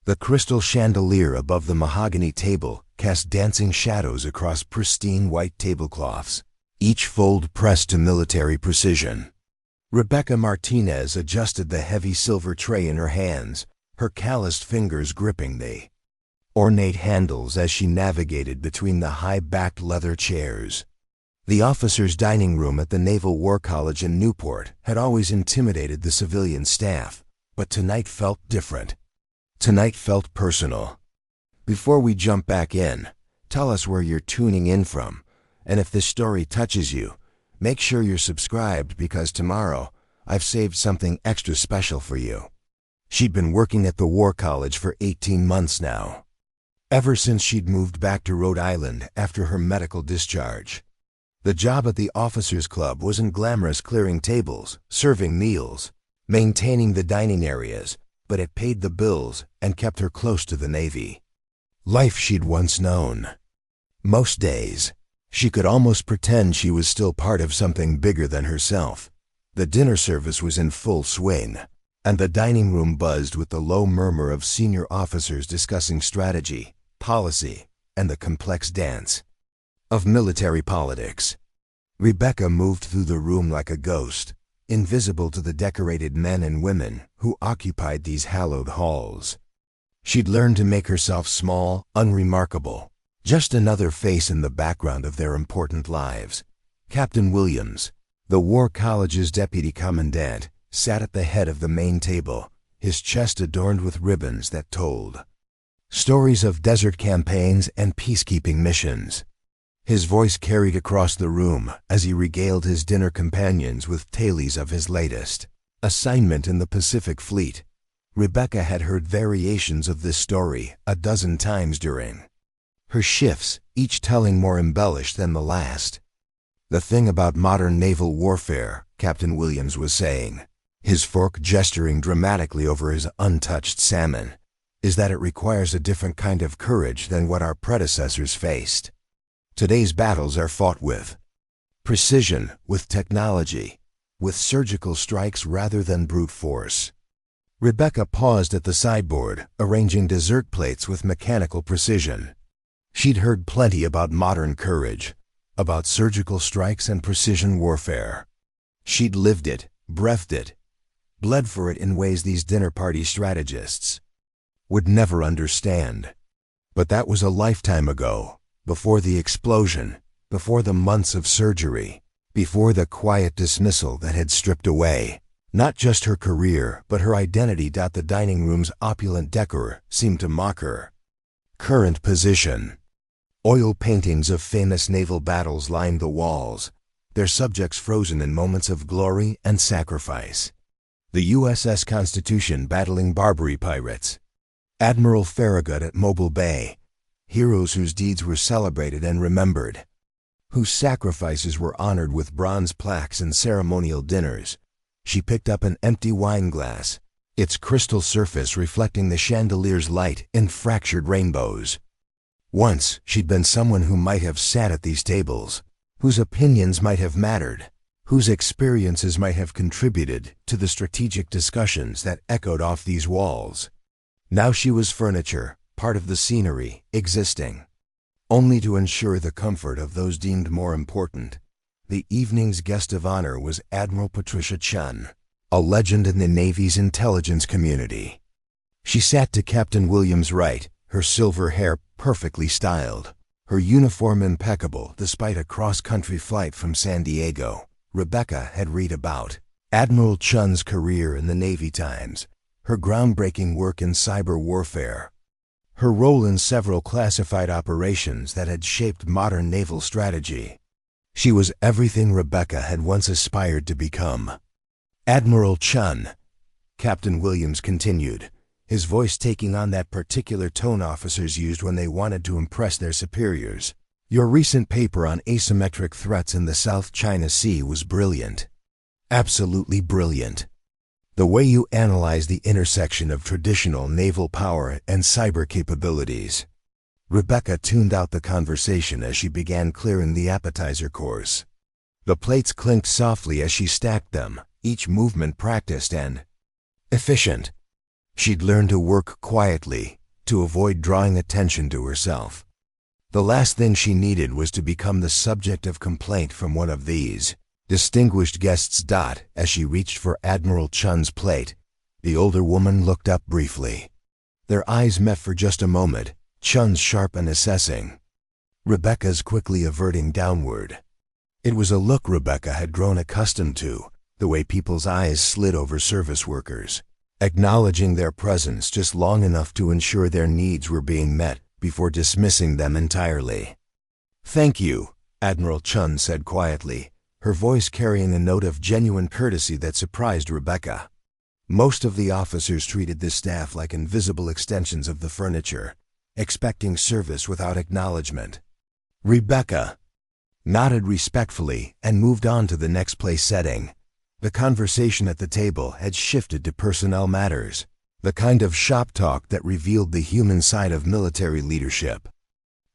The crystal chandelier above the mahogany table cast dancing shadows across pristine white tablecloths, each fold pressed to military precision. Rebecca Martinez adjusted the heavy silver tray in her hands, her calloused fingers gripping the ornate handles as she navigated between the high-backed leather chairs. The officers' dining room at the Naval War College in Newport had always intimidated the civilian staff, but tonight felt different. Tonight felt personal. Before we jump back in, tell us where you're tuning in from, and if this story touches you, make sure you're subscribed because tomorrow I've saved something extra special for you. She'd been working at the War College for 18 months now, ever since she'd moved back to Rhode Island after her medical discharge. The job at the Officers Club wasn't glamorous, clearing tables, serving meals, maintaining the dining areas, but it paid the bills and kept her close to the Navy. Life she'd once known. Most days, she could almost pretend she was still part of something bigger than herself. The dinner service was in full swing, and the dining room buzzed with the low murmur of senior officers discussing strategy, policy, and the complex dance of military politics. Rebecca moved through the room like a ghost, invisible to the decorated men and women who occupied these hallowed halls. She'd learned to make herself small, unremarkable, just another face in the background of their important lives. Captain Williams, the War College's deputy commandant, sat at the head of the main table, his chest adorned with ribbons that told stories of desert campaigns and peacekeeping missions. His voice carried across the room as he regaled his dinner companions with tales of his latest assignment in the Pacific Fleet. Rebecca had heard variations of this story a dozen times during her shifts, each telling more embellished than the last. The thing about modern naval warfare, Captain Williams was saying, his fork gesturing dramatically over his untouched salmon, is that it requires a different kind of courage than what our predecessors faced. Today's battles are fought with precision, with technology, with surgical strikes rather than brute force. Rebecca paused at the sideboard, arranging dessert plates with mechanical precision. She'd heard plenty about modern courage, about surgical strikes and precision warfare. She'd lived it, breathed it, bled for it in ways these dinner party strategists would never understand. But that was a lifetime ago. Before the explosion, before the months of surgery, before the quiet dismissal that had stripped away not just her career but her identity. The dining room's opulent decor seemed to mock her current position. Oil paintings of famous naval battles lined the walls, their subjects frozen in moments of glory and sacrifice. The USS Constitution battling Barbary pirates, Admiral Farragut at Mobile Bay, heroes whose deeds were celebrated and remembered, whose sacrifices were honored with bronze plaques and ceremonial dinners. She picked up an empty wine glass, its crystal surface reflecting the chandelier's light in fractured rainbows. Once she'd been someone who might have sat at these tables, whose opinions might have mattered, whose experiences might have contributed to the strategic discussions that echoed off these walls. Now she was furniture, part of the scenery, existing only to ensure the comfort of those deemed more important. The evening's guest of honor was Admiral Patricia Chun, a legend in the Navy's intelligence community. She sat to Captain Williams' right, her silver hair perfectly styled, her uniform impeccable despite a cross-country flight from San Diego. Rebecca had read about Admiral Chun's career in the Navy Times, her groundbreaking work in cyber warfare, her role in several classified operations that had shaped modern naval strategy. She was everything Rebecca had once aspired to become. Admiral Chun, Captain Williams continued, his voice taking on that particular tone officers used when they wanted to impress their superiors. Your recent paper on asymmetric threats in the South China Sea was brilliant. Absolutely brilliant. The way you analyze the intersection of traditional naval power and cyber capabilities. Rebecca tuned out the conversation as she began clearing the appetizer course. The plates clinked softly as she stacked them, each movement practiced and efficient. She'd learned to work quietly, to avoid drawing attention to herself. The last thing she needed was to become the subject of complaint from one of these distinguished guests. As she reached for Admiral Chun's plate, the older woman looked up briefly. Their eyes met for just a moment, Chun's sharp and assessing, Rebecca's quickly averting downward. It was a look Rebecca had grown accustomed to, the way people's eyes slid over service workers, acknowledging their presence just long enough to ensure their needs were being met before dismissing them entirely. "Thank you," Admiral Chun said quietly, her voice carrying a note of genuine courtesy that surprised Rebecca. Most of the officers treated this staff like invisible extensions of the furniture, expecting service without acknowledgement. Rebecca nodded respectfully and moved on to the next place setting. The conversation at the table had shifted to personnel matters, the kind of shop talk that revealed the human side of military leadership.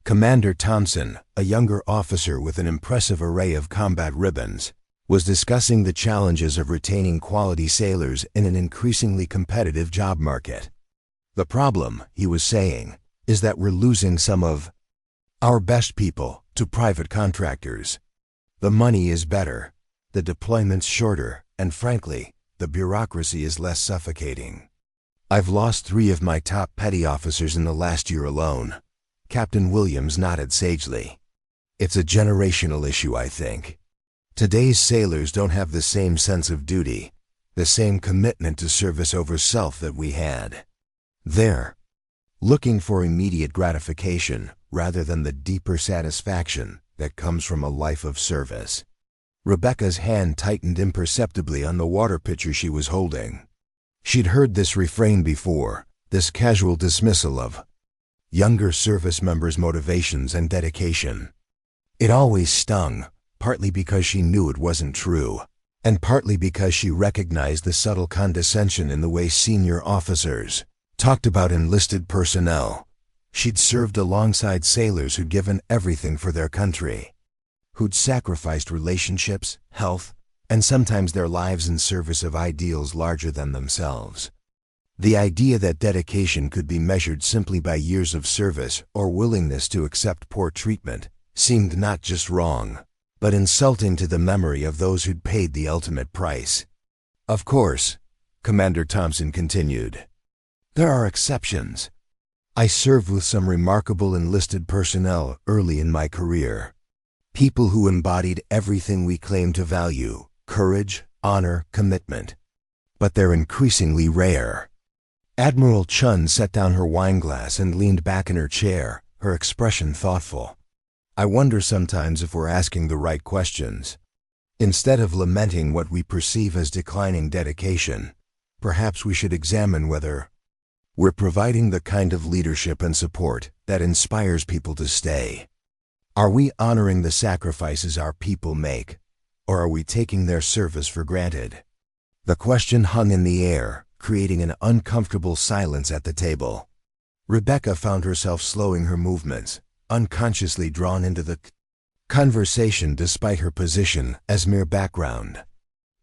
Commander Thompson, a younger officer with an impressive array of combat ribbons, was discussing the challenges of retaining quality sailors in an increasingly competitive job market. "The problem," he was saying, "is that we're losing some of our best people to private contractors. The money is better, the deployment's shorter, and frankly, the bureaucracy is less suffocating. I've lost 3 of my top petty officers in the last year alone." Captain Williams nodded sagely. "It's a generational issue, I think. Today's sailors don't have the same sense of duty, the same commitment to service over self that we had. They're looking for immediate gratification rather than the deeper satisfaction that comes from a life of service." Rebecca's hand tightened imperceptibly on the water pitcher she was holding. She'd heard this refrain before, this casual dismissal of younger service members' motivations and dedication. It always stung, partly because she knew it wasn't true, and partly because she recognized the subtle condescension in the way senior officers talked about enlisted personnel. She'd served alongside sailors who'd given everything for their country, who'd sacrificed relationships, health, and sometimes their lives in service of ideals larger than themselves. The idea that dedication could be measured simply by years of service or willingness to accept poor treatment seemed not just wrong, but insulting to the memory of those who'd paid the ultimate price. "Of course," Commander Thompson continued, "there are exceptions. I served with some remarkable enlisted personnel early in my career. People who embodied everything we claim to value: courage, honor, commitment. But they're increasingly rare." Admiral Chun set down her wineglass and leaned back in her chair, her expression thoughtful. "I wonder sometimes if we're asking the right questions. Instead of lamenting what we perceive as declining dedication, perhaps we should examine whether we're providing the kind of leadership and support that inspires people to stay. Are we honoring the sacrifices our people make, or are we taking their service for granted?" The question hung in the air, creating an uncomfortable silence at the table. Rebecca found herself slowing her movements, unconsciously drawn into the conversation despite her position as mere background.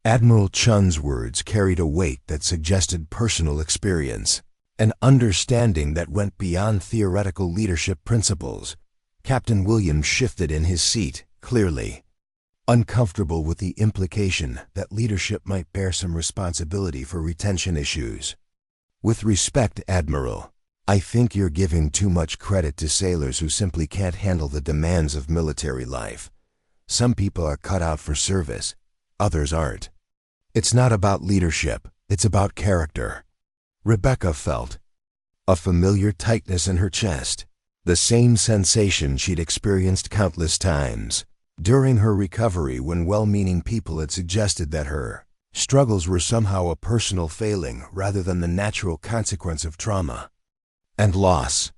Admiral Chun's words carried a weight that suggested personal experience, an understanding that went beyond theoretical leadership principles. Captain Williams shifted in his seat, clearly uncomfortable with the implication that leadership might bear some responsibility for retention issues. "With respect, Admiral, I think you're giving too much credit to sailors who simply can't handle the demands of military life. Some people are cut out for service, others aren't. It's not about leadership, it's about character." Rebecca felt a familiar tightness in her chest, the same sensation she'd experienced countless times during her recovery when well-meaning people had suggested that her struggles were somehow a personal failing rather than the natural consequence of trauma and loss.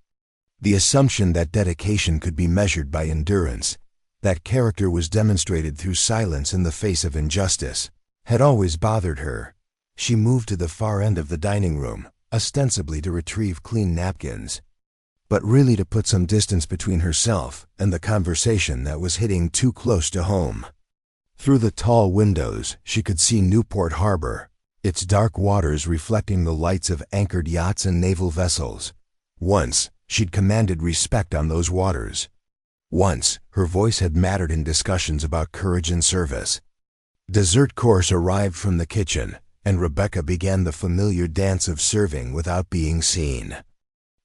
The assumption that dedication could be measured by endurance, that character was demonstrated through silence in the face of injustice, had always bothered her. She moved to the far end of the dining room, ostensibly to retrieve clean napkins, but really to put some distance between herself and the conversation that was hitting too close to home. Through the tall windows, she could see Newport Harbor, its dark waters reflecting the lights of anchored yachts and naval vessels, Once, she'd commanded respect on those waters. Once, her voice had mattered in discussions about courage and service. Dessert course arrived from the kitchen, and Rebecca began the familiar dance of serving without being seen.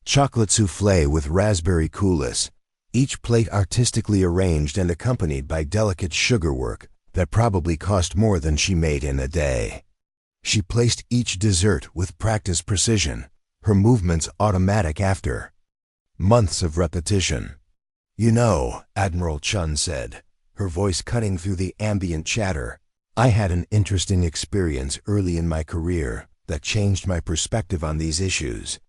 Chocolate soufflé with raspberry coulis, each plate artistically arranged and accompanied by delicate sugarwork that probably cost more than she made in a day. She placed each dessert with practiced precision, her movements automatic after months of repetition. "You know," Admiral Chun said, her voice cutting through the ambient chatter, "I had an interesting experience early in my career that changed my perspective on these issues.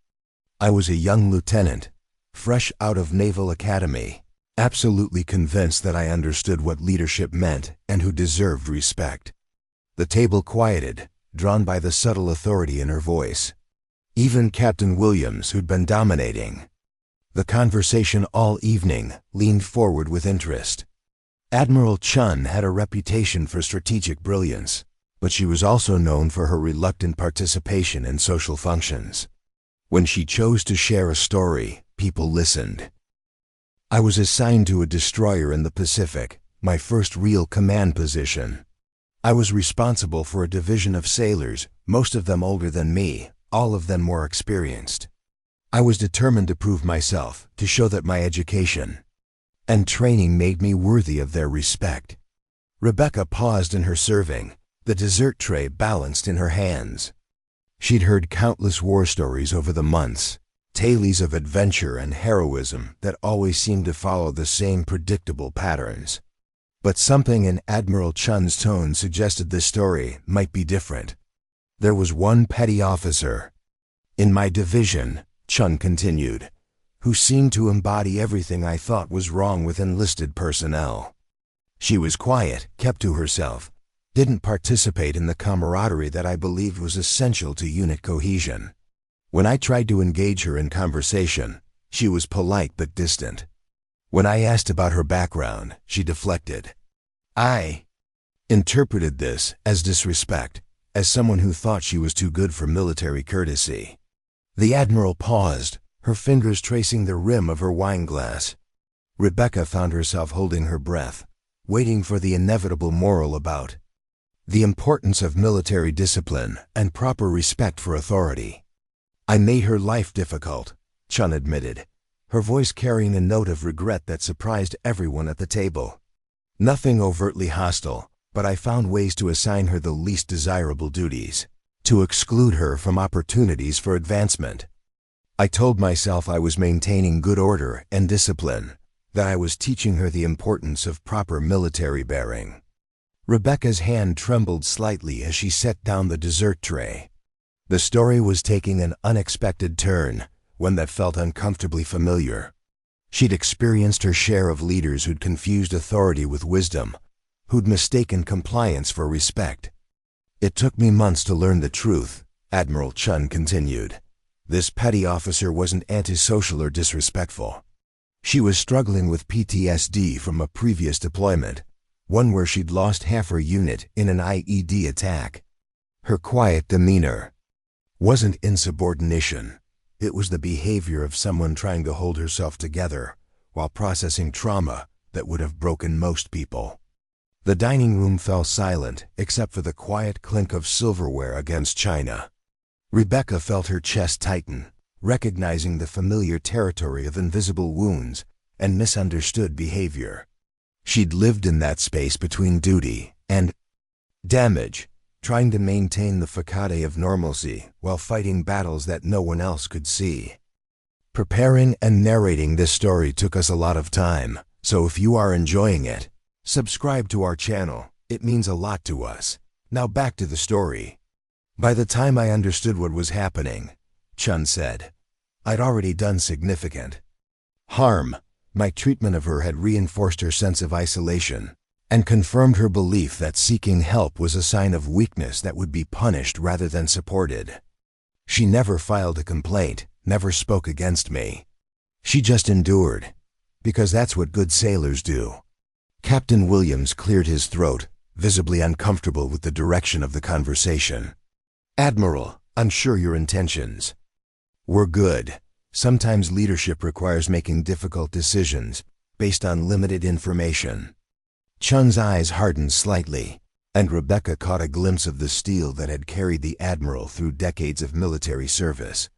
I was a young lieutenant, fresh out of Naval Academy, absolutely convinced that I understood what leadership meant and who deserved respect." The table quieted, drawn by the subtle authority in her voice. Even Captain Williams, who'd been dominating the conversation all evening, leaned forward with interest. Admiral Chun had a reputation for strategic brilliance, but she was also known for her reluctant participation in social functions. When she chose to share a story, people listened. "I was assigned to a destroyer in the Pacific, my first real command position. I was responsible for a division of sailors, most of them older than me, all of them more experienced. I was determined to prove myself, to show that my education and training made me worthy of their respect." Rebecca paused in her serving, the dessert tray balanced in her hands. She'd heard countless war stories over the months, tales of adventure and heroism that always seemed to follow the same predictable patterns. But something in Admiral Chun's tone suggested this story might be different. There was one petty officer in my division, Chun continued, who seemed to embody everything I thought was wrong with enlisted personnel. She was quiet, kept to herself, didn't participate in the camaraderie that I believed was essential to unit cohesion. When I tried to engage her in conversation, she was polite but distant. When I asked about her background, she deflected. I interpreted this as disrespect, as someone who thought she was too good for military courtesy. The Admiral paused, her fingers tracing the rim of her wineglass. Rebecca found herself holding her breath, waiting for the inevitable moral about the importance of military discipline and proper respect for authority. "I made her life difficult," Chun admitted, her voice carrying a note of regret that surprised everyone at the table. "Nothing overtly hostile, but I found ways to assign her the least desirable duties, to exclude her from opportunities for advancement. I told myself I was maintaining good order and discipline, that I was teaching her the importance of proper military bearing." Rebecca's hand trembled slightly as she set down the dessert tray. The story was taking an unexpected turn, one that felt uncomfortably familiar. She'd experienced her share of leaders who'd confused authority with wisdom, who'd mistaken compliance for respect. "It took me months to learn the truth," Admiral Chun continued. "This petty officer wasn't antisocial or disrespectful. She was struggling with PTSD from a previous deployment, one where she'd lost half her unit in an IED attack. Her quiet demeanor wasn't insubordination. It was the behavior of someone trying to hold herself together while processing trauma that would have broken most people." The dining room fell silent except for the quiet clink of silverware against china. Rebecca felt her chest tighten, recognizing the familiar territory of invisible wounds and misunderstood behavior. She'd lived in that space between duty and damage, trying to maintain the facade of normalcy while fighting battles that no one else could see. Preparing and narrating this story took us a lot of time, so if you are enjoying it, subscribe to our channel. It means a lot to us. Now back to the story. "By the time I understood what was happening," Chun said, "I'd already done significant harm. My treatment of her had reinforced her sense of isolation and confirmed her belief that seeking help was a sign of weakness that would be punished rather than supported. She never filed a complaint, never spoke against me. She just endured, because that's what good sailors do." Captain Williams cleared his throat, visibly uncomfortable with the direction of the conversation. "Admiral, I'm sure your intentions were good. Sometimes leadership requires making difficult decisions based on limited information. Chun's eyes hardened slightly, and Rebecca caught a glimpse of the steel that had carried the Admiral through decades of military service.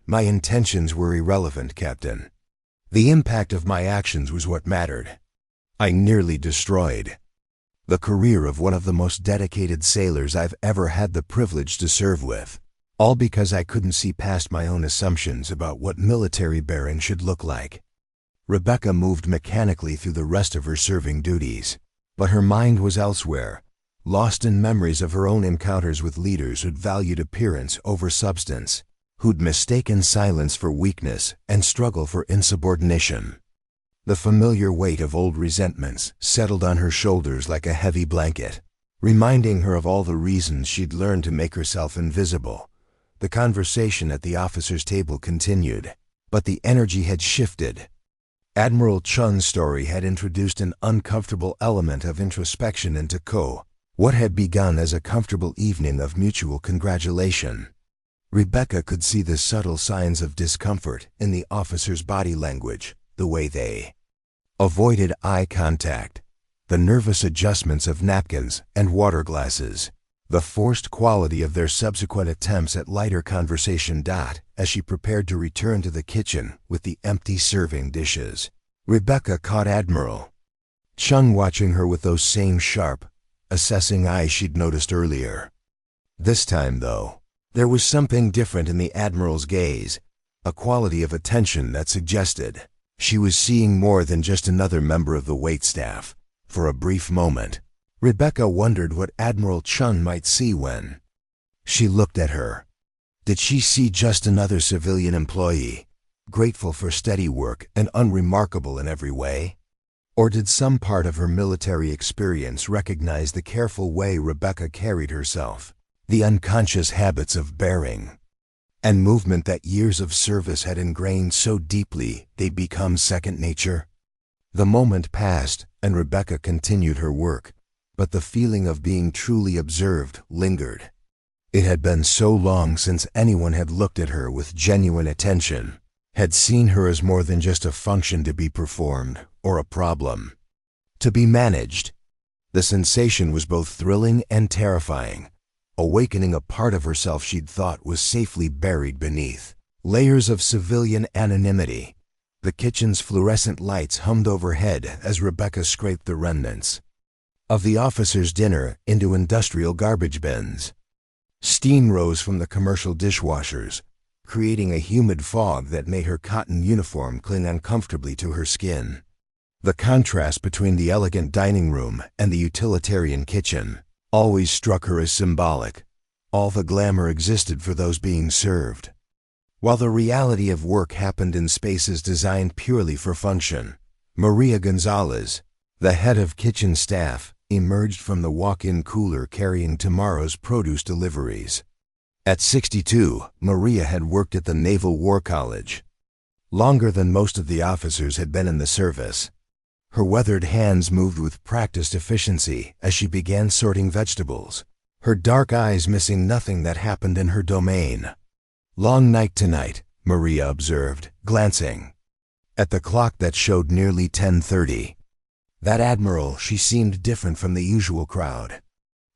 My intentions were irrelevant, Captain. The impact of my actions was what mattered. I nearly destroyed the career of one of the most dedicated sailors I've ever had the privilege to serve with, all because I couldn't see past my own assumptions about what military bearing should look like. Rebecca moved mechanically through the rest of her serving duties, but her mind was elsewhere, lost in memories of her own encounters with leaders who'd valued appearance over substance, who'd mistaken silence for weakness and struggle for insubordination. The familiar weight of old resentments settled on her shoulders like a heavy blanket, reminding her of all the reasons she'd learned to make herself invisible. The conversation at the officers' table continued, but the energy had shifted. Admiral Chun's story had introduced an uncomfortable element of introspection into what had begun as a comfortable evening of mutual congratulation. Rebecca could see the subtle signs of discomfort in the officers' body language, the way they avoided eye contact, the nervous adjustments of napkins and water glasses, the forced quality of their subsequent attempts at lighter conversation. As she prepared to return to the kitchen with the empty serving dishes, Rebecca caught Admiral Chun watching her with those same sharp, assessing eyes she'd noticed earlier. This time, though, there was something different in the Admiral's gaze, a quality of attention that suggested she was seeing more than just another member of the waitstaff. For a brief moment, Rebecca wondered what Admiral Chun might see when she looked at her. Did she see just another civilian employee, grateful for steady work and unremarkable in every way? Or did some part of her military experience recognize the careful way Rebecca carried herself, the unconscious habits of bearing and movement that years of service had ingrained so deeply they'd become second nature? The moment passed, and Rebecca continued her work, but the feeling of being truly observed lingered. It had been so long since anyone had looked at her with genuine attention, had seen her as more than just a function to be performed or a problem to be managed. The sensation was both thrilling and terrifying, awakening a part of herself she'd thought was safely buried beneath layers of civilian anonymity. The kitchen's fluorescent lights hummed overhead as Rebecca scraped the remnants of the officers' dinner into industrial garbage bins. Steam rose from the commercial dishwashers, creating a humid fog that made her cotton uniform cling uncomfortably to her skin. The contrast between the elegant dining room and the utilitarian kitchen always struck her as symbolic. All the glamour existed for those being served, while the reality of work happened in spaces designed purely for function. Maria Gonzalez, the head of kitchen staff, emerged from the walk-in cooler carrying tomorrow's produce deliveries. At 62, Maria had worked at the Naval War College, longer than most of the officers had been in the service. Her weathered hands moved with practiced efficiency as she began sorting vegetables, her dark eyes missing nothing that happened in her domain. "Long night tonight," Maria observed, glancing at the clock that showed nearly 10:30. That Admiral, she seemed different from the usual crowd.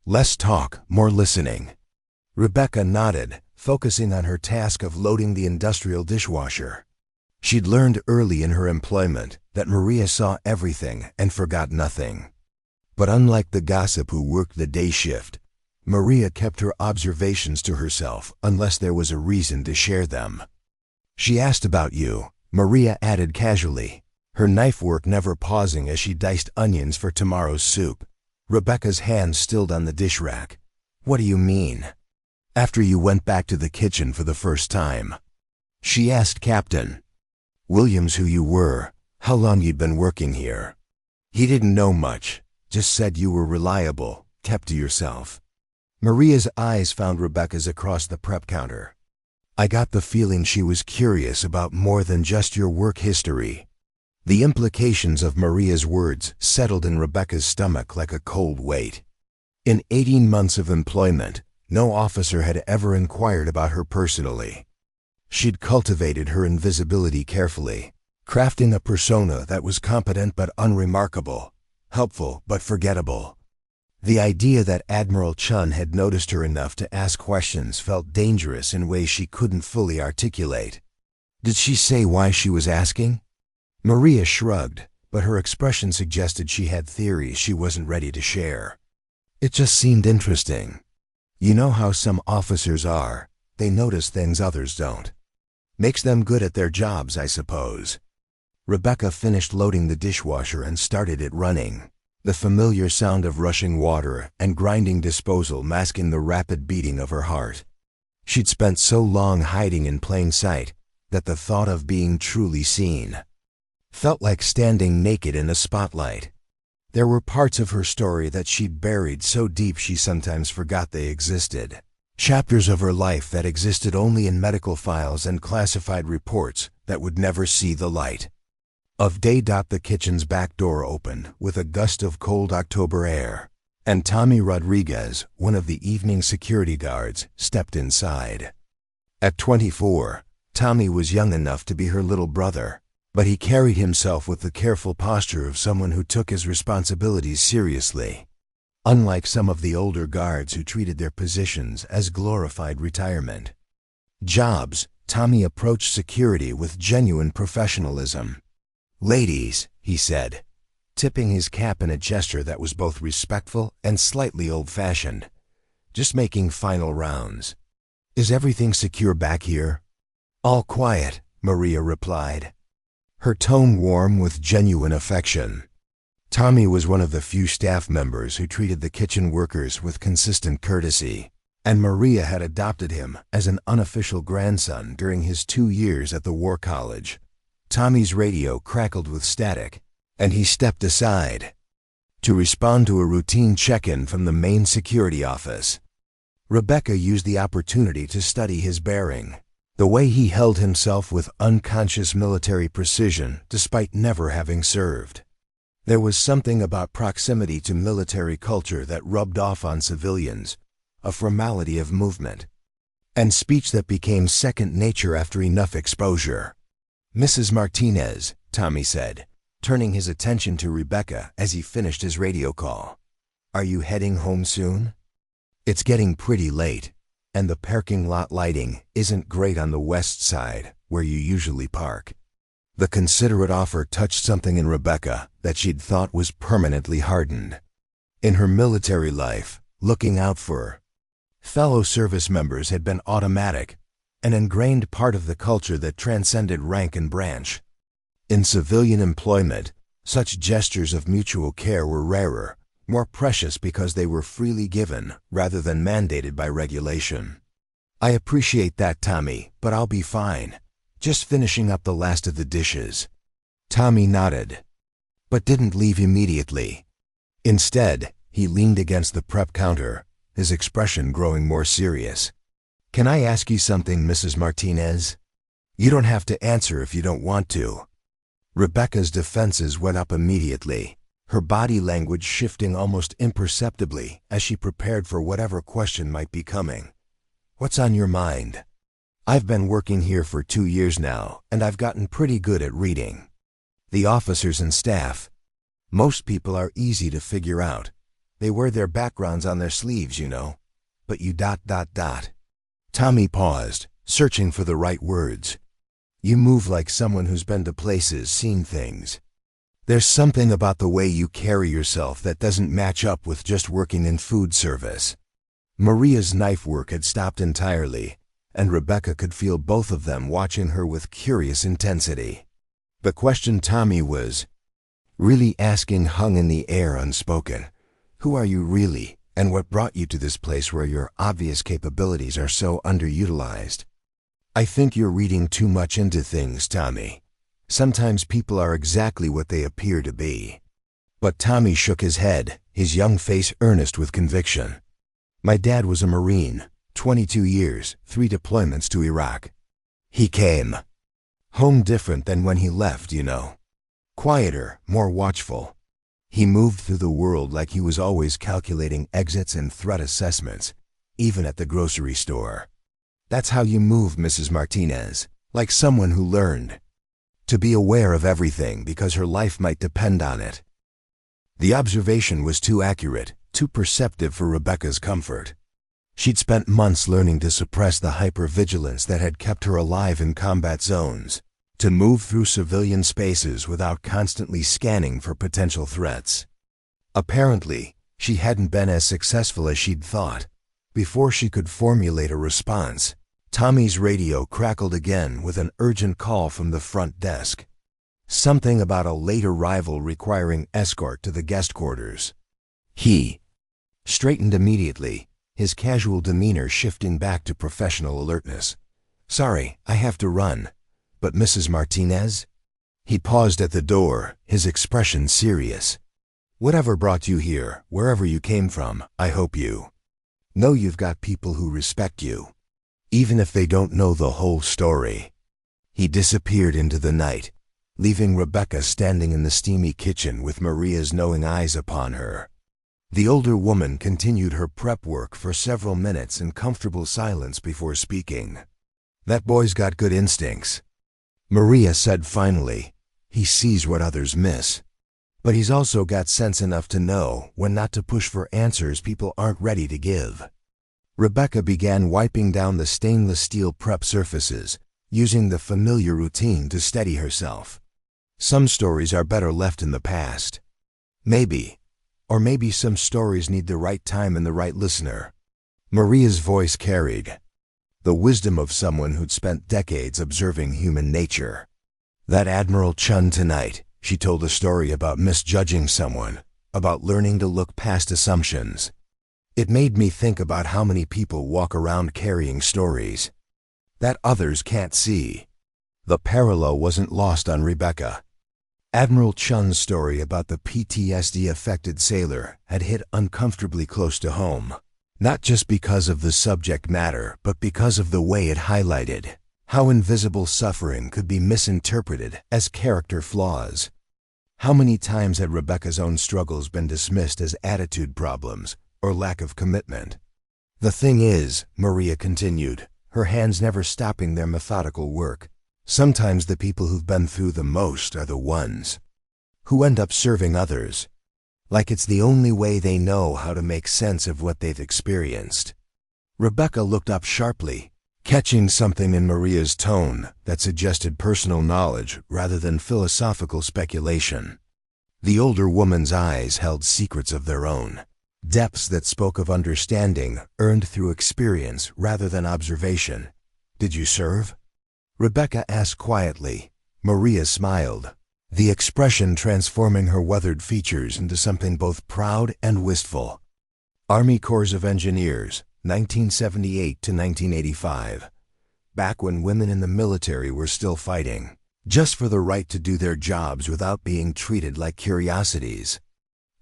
Less talk, more listening. Rebecca nodded, focusing on her task of loading the industrial dishwasher. She'd learned early in her employment that Maria saw everything and forgot nothing. But unlike the gossip who worked the day shift, Maria kept her observations to herself unless there was a reason to share them. "She asked about you," Maria added casually, her knife work never pausing as she diced onions for tomorrow's soup. Rebecca's hands stilled on the dish rack. "What do you mean?" "After you went back to the kitchen for the first time, she asked Captain Williams who you were, how long you'd been working here. He didn't know much, just said you were reliable, kept to yourself." Maria's eyes found Rebecca's across the prep counter. "I got the feeling she was curious about more than just your work history." The implications of Maria's words settled in Rebecca's stomach like a cold weight. In 18 months of employment, no officer had ever inquired about her personally. She'd cultivated her invisibility carefully, crafting a persona that was competent but unremarkable, helpful but forgettable. The idea that Admiral Chun had noticed her enough to ask questions felt dangerous in ways she couldn't fully articulate. Did she say why she was asking? Maria shrugged, but her expression suggested she had theories she wasn't ready to share. It just seemed interesting. You know how some officers are, they notice things others don't. Makes them good at their jobs, I suppose. Rebecca finished loading the dishwasher and started it running, the familiar sound of rushing water and grinding disposal masking the rapid beating of her heart. She'd spent so long hiding in plain sight that the thought of being truly seen felt like standing naked in a spotlight. There were parts of her story that she'd buried so deep she sometimes forgot they existed. Chapters of her life that existed only in medical files and classified reports that would never see the light of day. The kitchen's back door opened with a gust of cold October air, and Tommy Rodriguez, one of the evening security guards, stepped inside. At 24, Tommy was young enough to be her little brother, but he carried himself with the careful posture of someone who took his responsibilities seriously. Unlike some of the older guards who treated their positions as glorified retirement jobs, Tommy approached security with genuine professionalism. "Ladies," he said, tipping his cap in a gesture that was both respectful and slightly old-fashioned. "Just making final rounds. Is everything secure back here?" "All quiet," Maria replied, her tone warm with genuine affection. Tommy was one of the few staff members who treated the kitchen workers with consistent courtesy, and Maria had adopted him as an unofficial grandson during his 2 years at the War College. Tommy's radio crackled with static, and he stepped aside to respond to a routine check-in from the main security office. Rebecca used the opportunity to study his bearing, the way he held himself with unconscious military precision despite never having served. There was something about proximity to military culture that rubbed off on civilians, a formality of movement and speech that became second nature after enough exposure. "Mrs. Martinez," Tommy said, turning his attention to Rebecca as he finished his radio call. "Are you heading home soon? It's getting pretty late, and the parking lot lighting isn't great on the west side, where you usually park." The considerate offer touched something in Rebecca that she'd thought was permanently hardened. In her military life, looking out for fellow service members had been automatic, an ingrained part of the culture that transcended rank and branch. In civilian employment, such gestures of mutual care were rarer, more precious because they were freely given rather than mandated by regulation. "I appreciate that, Tommy, but I'll be fine. Just finishing up the last of the dishes." Tommy nodded, but didn't leave immediately. Instead, he leaned against the prep counter, his expression growing more serious. "Can I ask you something, Mrs. Martinez? You don't have to answer if you don't want to." Rebecca's defenses went up immediately, her body language shifting almost imperceptibly as she prepared for whatever question might be coming. "What's on your mind?" "I've been working here for 2 years now, and I've gotten pretty good at reading the officers and staff. Most people are easy to figure out. They wear their backgrounds on their sleeves, you know. But you ... Tommy paused, searching for the right words. "You move like someone who's been to places, seen things. There's something about the way you carry yourself that doesn't match up with just working in food service." Maria's knife work had stopped entirely, and Rebecca could feel both of them watching her with curious intensity. The question Tommy was really asking hung in the air unspoken. Who are you really, and what brought you to this place where your obvious capabilities are so underutilized? "I think you're reading too much into things, Tommy. Sometimes people are exactly what they appear to be." But Tommy shook his head, his young face earnest with conviction. "My dad was a Marine, 22 years, 3 deployments to Iraq. He came home different than when he left, you know. Quieter, more watchful. He moved through the world like he was always calculating exits and threat assessments, even at the grocery store. That's how you move, Mrs. Martinez, like someone who learned to be aware of everything because her life might depend on it. The observation was too accurate, too perceptive for Rebecca's comfort. She'd spent months learning to suppress the hypervigilance that had kept her alive in combat zones, to move through civilian spaces without constantly scanning for potential threats. Apparently, she hadn't been as successful as she'd thought. Before she could formulate a response, Tommy's radio crackled again with an urgent call from the front desk. Something about a late arrival requiring escort to the guest quarters. He straightened immediately, his casual demeanor shifting back to professional alertness. "Sorry, I have to run. But Mrs. Martinez?" He paused at the door, his expression serious. "Whatever brought you here, wherever you came from, I hope you know you've got people who respect you, even if they don't know the whole story." He disappeared into the night, leaving Rebecca standing in the steamy kitchen with Maria's knowing eyes upon her. The older woman continued her prep work for several minutes in comfortable silence before speaking. "That boy's got good instincts," Maria said finally. "He sees what others miss. But he's also got sense enough to know when not to push for answers people aren't ready to give." Rebecca began wiping down the stainless steel prep surfaces, using the familiar routine to steady herself. Some stories are better left in the past. Maybe some stories need the right time and the right listener. Maria's voice carried the wisdom of someone who'd spent decades observing human nature. "That Admiral Chun tonight, she told a story about misjudging someone, about learning to look past assumptions. It made me think about how many people walk around carrying stories that others can't see." The parallel wasn't lost on Rebecca. Admiral Chun's story about the PTSD-affected sailor had hit uncomfortably close to home, not just because of the subject matter, but because of the way it highlighted how invisible suffering could be misinterpreted as character flaws. How many times had Rebecca's own struggles been dismissed as attitude problems or lack of commitment? "The thing is," Maria continued, her hands never stopping their methodical work, "sometimes the people who've been through the most are the ones who end up serving others. Like it's the only way they know how to make sense of what they've experienced." Rebecca looked up sharply, catching something in Maria's tone that suggested personal knowledge rather than philosophical speculation. The older woman's eyes held secrets of their own, depths that spoke of understanding earned through experience rather than observation. "Did you serve?" Rebecca asked quietly. Maria smiled, the expression transforming her weathered features into something both proud and wistful. "Army Corps of Engineers, 1978 to 1985. Back when women in the military were still fighting, just for the right to do their jobs without being treated like curiosities.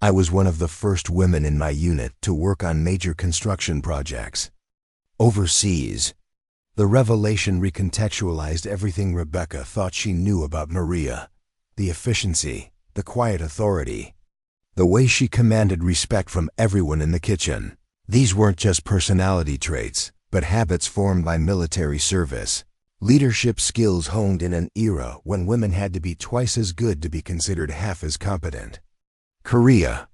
I was one of the first women in my unit to work on major construction projects overseas." The revelation recontextualized everything Rebecca thought she knew about Maria. The efficiency, the quiet authority, the way she commanded respect from everyone in the kitchen. These weren't just personality traits, but habits formed by military service. Leadership skills honed in an era when women had to be twice as good to be considered half as competent. "Korea.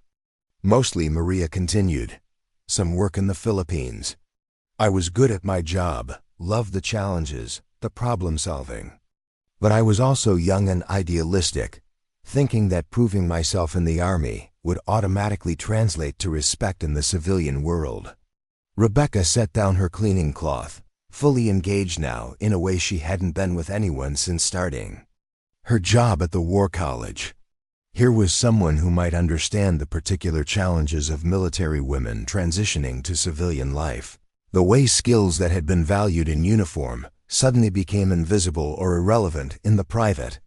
Mostly," Maria continued. "Some work in the Philippines. I was good at my job, loved the challenges, the problem solving. But I was also young and idealistic, thinking that proving myself in the Army would automatically translate to respect in the civilian world." Rebecca set down her cleaning cloth, fully engaged now in a way she hadn't been with anyone since starting her job at the War College. Here was someone who might understand the particular challenges of military women transitioning to civilian life. The way skills that had been valued in uniform suddenly became invisible or irrelevant in the private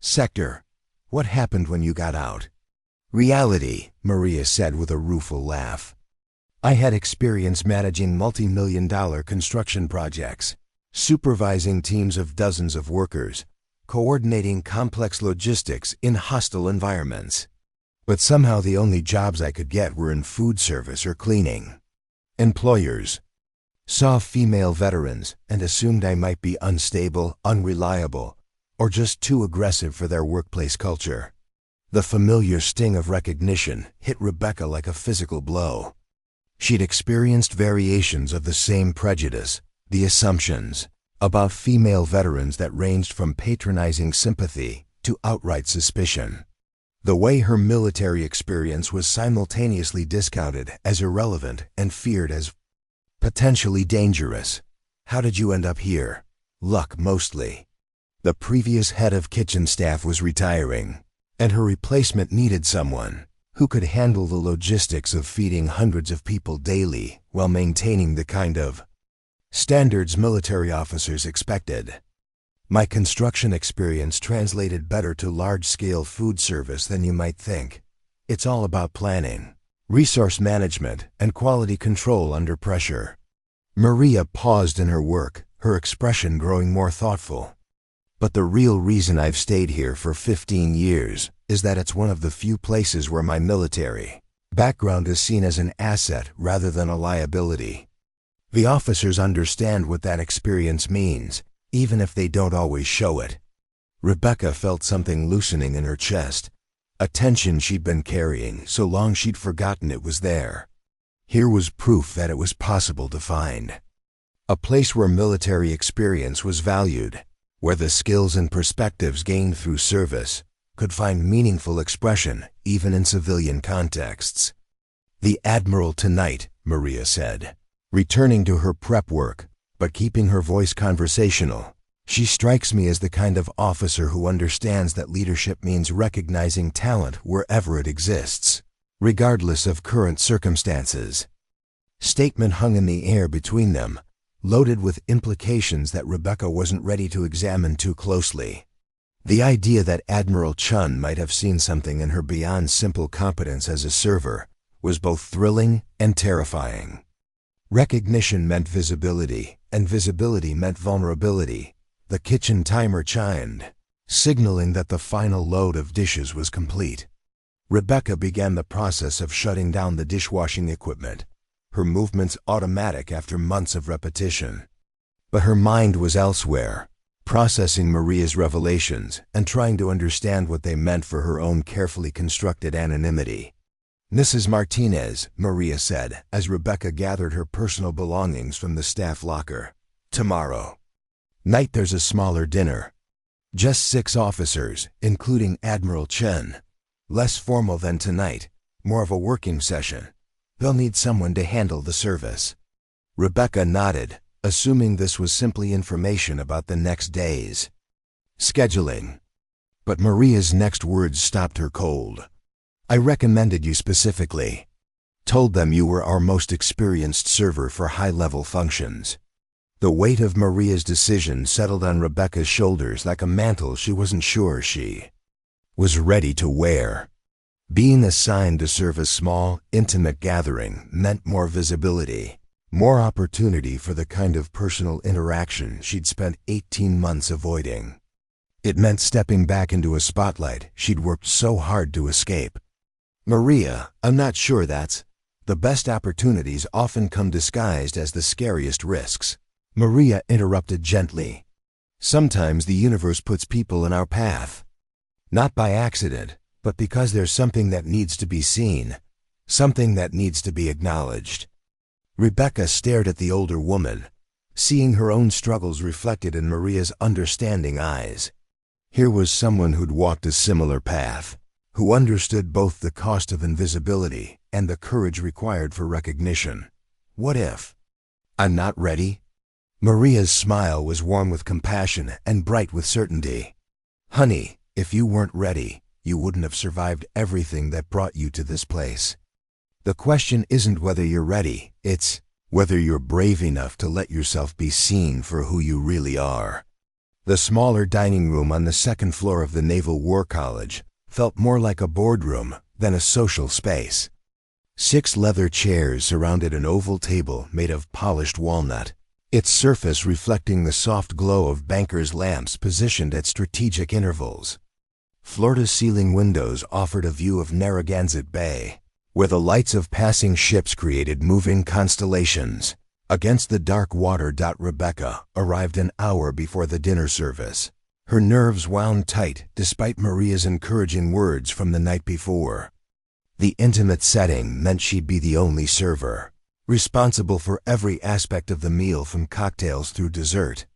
sector. "What happened when you got out?" "Reality," Maria said with a rueful laugh. "I had experience managing multi-million-dollar construction projects, supervising teams of dozens of workers, coordinating complex logistics in hostile environments. But somehow the only jobs I could get were in food service or cleaning. Employers Saw female veterans and assumed I might be unstable, unreliable, or just too aggressive for their workplace culture. The familiar sting of recognition hit Rebecca like a physical blow. She'd experienced variations of the same prejudice, the assumptions, about female veterans that ranged from patronizing sympathy to outright suspicion. The way her military experience was simultaneously discounted as irrelevant and feared as potentially dangerous. How did you end up here? Luck, mostly. The previous head of kitchen staff was retiring, and her replacement needed someone who could handle the logistics of feeding hundreds of people daily while maintaining the kind of standards military officers expected. My construction experience translated better to large-scale food service than you might think. It's all about planning, resource management, and quality control under pressure. Maria paused in her work, her expression growing more thoughtful. But the real reason I've stayed here for 15 years is that it's one of the few places where my military background is seen as an asset rather than a liability. The officers understand what that experience means, even if they don't always show it. Rebecca felt something loosening in her chest, a tension she'd been carrying so long she'd forgotten it was there. Here was proof that it was possible to find. A place where military experience was valued, where the skills and perspectives gained through service could find meaningful expression even in civilian contexts. "The Admiral tonight," Maria said, returning to her prep work, but keeping her voice conversational. "She strikes me as the kind of officer who understands that leadership means recognizing talent wherever it exists, regardless of current circumstances." Statement hung in the air between them, loaded with implications that Rebecca wasn't ready to examine too closely. The idea that Admiral Chun might have seen something in her beyond simple competence as a server was both thrilling and terrifying. Recognition meant visibility, and visibility meant vulnerability. The kitchen timer chimed, signaling that the final load of dishes was complete. Rebecca began the process of shutting down the dishwashing equipment, her movements automatic after months of repetition. But her mind was elsewhere, processing Maria's revelations and trying to understand what they meant for her own carefully constructed anonymity. "Mrs. Martinez," Maria said as Rebecca gathered her personal belongings from the staff locker. "Tomorrow night there's a smaller dinner. Just 6 officers, including Admiral Chen. Less formal than tonight, more of a working session. They'll need someone to handle the service." Rebecca nodded, assuming this was simply information about the next day's scheduling. But Maria's next words stopped her cold. "I recommended you specifically. Told them you were our most experienced server for high-level functions." The weight of Maria's decision settled on Rebecca's shoulders like a mantle she wasn't sure she was ready to wear. Being assigned to serve a small, intimate gathering meant more visibility, more opportunity for the kind of personal interaction she'd spent 18 months avoiding. It meant stepping back into a spotlight she'd worked so hard to escape. "Maria, I'm not sure that's..." "The best opportunities often come disguised as the scariest risks," Maria interrupted gently. "Sometimes the universe puts people in our path. Not by accident, but because there's something that needs to be seen, something that needs to be acknowledged." Rebecca stared at the older woman, seeing her own struggles reflected in Maria's understanding eyes. Here was someone who'd walked a similar path, who understood both the cost of invisibility and the courage required for recognition. "What if I'm not ready?" Maria's smile was warm with compassion and bright with certainty. "Honey, if you weren't ready, you wouldn't have survived everything that brought you to this place. The question isn't whether you're ready, it's whether you're brave enough to let yourself be seen for who you really are." The smaller dining room on the second floor of the Naval War College felt more like a boardroom than a social space. 6 leather chairs surrounded an oval table made of polished walnut, its surface reflecting the soft glow of bankers' lamps positioned at strategic intervals. Floor-to-ceiling windows offered a view of Narragansett Bay, where the lights of passing ships created moving constellations, Against the dark water. Rebecca arrived an hour before the dinner service. Her nerves wound tight despite Maria's encouraging words from the night before. The intimate setting meant she'd be the only server, responsible for every aspect of the meal from cocktails through dessert.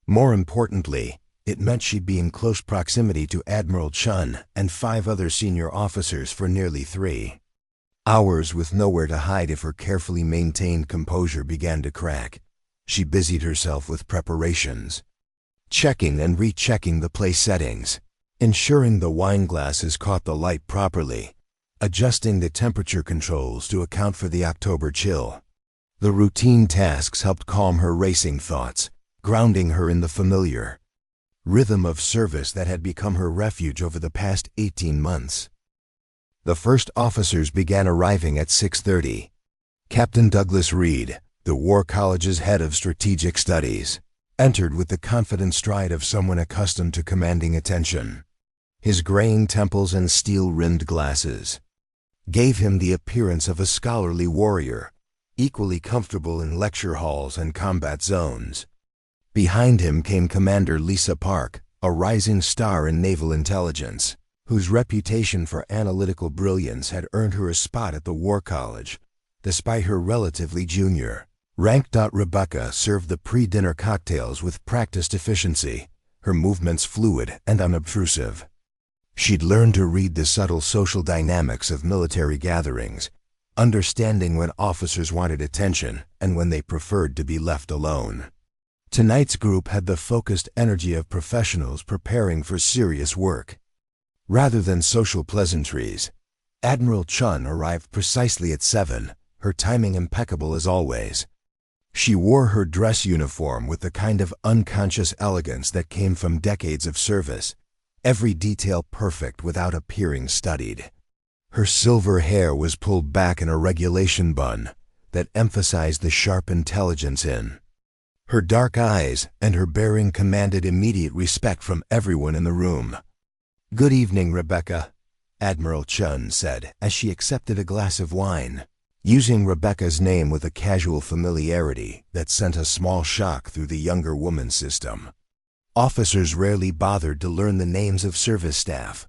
More importantly, it meant she'd be in close proximity to Admiral Chun and 5 other senior officers for nearly 3 hours with nowhere to hide if her carefully maintained composure began to crack. She busied herself with preparations, checking and rechecking the place settings, ensuring the wine glasses caught the light properly, adjusting the temperature controls to account for the October chill. The routine tasks helped calm her racing thoughts, grounding her in the familiar rhythm of service that had become her refuge over the past 18 months. The first officers began arriving at 6:30. Captain Douglas Reed, the War College's head of strategic studies, entered with the confident stride of someone accustomed to commanding attention. His graying temples and steel-rimmed glasses gave him the appearance of a scholarly warrior, equally comfortable in lecture halls and combat zones. Behind him came Commander Lisa Park, a rising star in naval intelligence, whose reputation for analytical brilliance had earned her a spot at the War College, despite her relatively junior rank. Rebecca served the pre-dinner cocktails with practiced efficiency, her movements fluid and unobtrusive. She'd learned to read the subtle social dynamics of military gatherings, understanding when officers wanted attention and when they preferred to be left alone. Tonight's group had the focused energy of professionals preparing for serious work. Rather than social pleasantries, Admiral Chun arrived precisely at 7, her timing impeccable as always. She wore her dress uniform with the kind of unconscious elegance that came from decades of service, every detail perfect without appearing studied. Her silver hair was pulled back in a regulation bun that emphasized the sharp intelligence in her dark eyes, and her bearing commanded immediate respect from everyone in the room. "Good evening, Rebecca," Admiral Chun said as she accepted a glass of wine, using Rebecca's name with a casual familiarity that sent a small shock through the younger woman's system. Officers rarely bothered to learn the names of service staff,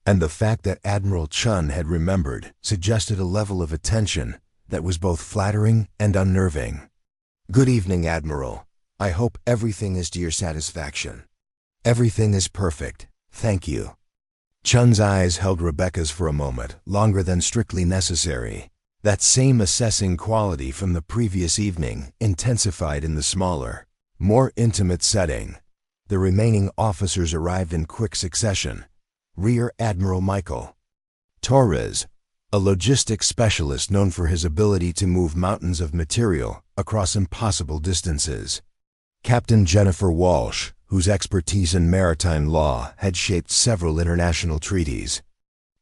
and the fact that Admiral Chun had remembered suggested a level of attention that was both flattering and unnerving. "Good evening, Admiral. I hope everything is to your satisfaction." "Everything is perfect, thank you." Chun's eyes held Rebecca's for a moment, longer than strictly necessary. That same assessing quality from the previous evening intensified in the smaller, more intimate setting. The remaining officers arrived in quick succession. Rear Admiral Michael Torres, a logistics specialist known for his ability to move mountains of material across impossible distances. Captain Jennifer Walsh, whose expertise in maritime law had shaped several international treaties.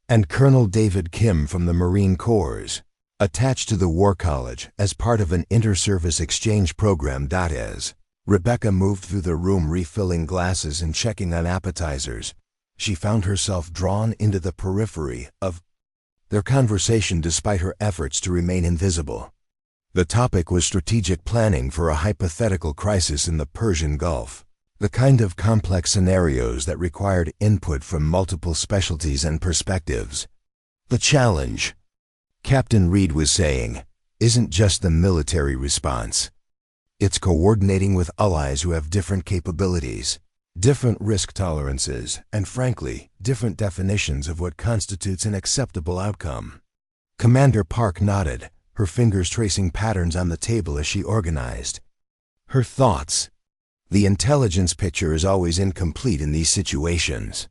And Colonel David Kim from the Marine Corps, attached to the War College as part of an inter-service exchange program. As Rebecca moved through the room refilling glasses and checking on appetizers, she found herself drawn into the periphery of their conversation despite her efforts to remain invisible. The topic was strategic planning for a hypothetical crisis in the Persian Gulf, the kind of complex scenarios that required input from multiple specialties and perspectives. The challenge, Captain Reed was saying, isn't just the military response. It's coordinating with allies who have different capabilities, different risk tolerances, and frankly, different definitions of what constitutes an acceptable outcome. Commander Park nodded, her fingers tracing patterns on the table as she organized her thoughts. The intelligence picture is always incomplete in these situations.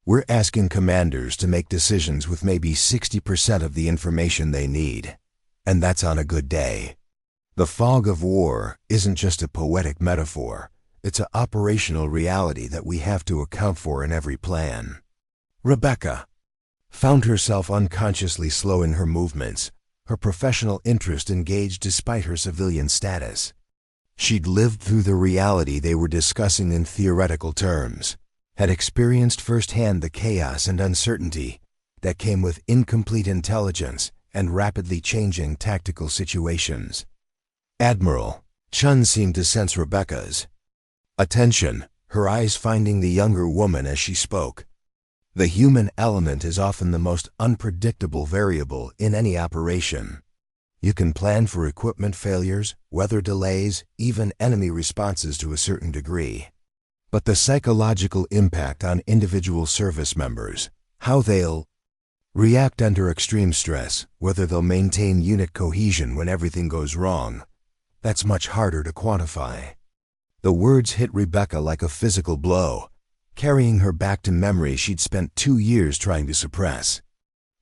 We're asking commanders to make decisions with maybe 60% of the information they need, and that's on a good day. The fog of war isn't just a poetic metaphor, it's an operational reality that we have to account for in every plan. Rebecca found herself unconsciously slowing her movements, her professional interest engaged despite her civilian status. She'd lived through the reality they were discussing in theoretical terms, had experienced firsthand the chaos and uncertainty that came with incomplete intelligence and rapidly changing tactical situations. Admiral. Chun seemed to sense Rebecca's attention, her eyes finding the younger woman as she spoke. The human element is often the most unpredictable variable in any operation. You can plan for equipment failures, weather delays, even enemy responses to a certain degree. But the psychological impact on individual service members, how they'll react under extreme stress, whether they'll maintain unit cohesion when everything goes wrong, that's much harder to quantify. The words hit Rebecca like a physical blow, carrying her back to memories she'd spent 2 years trying to suppress.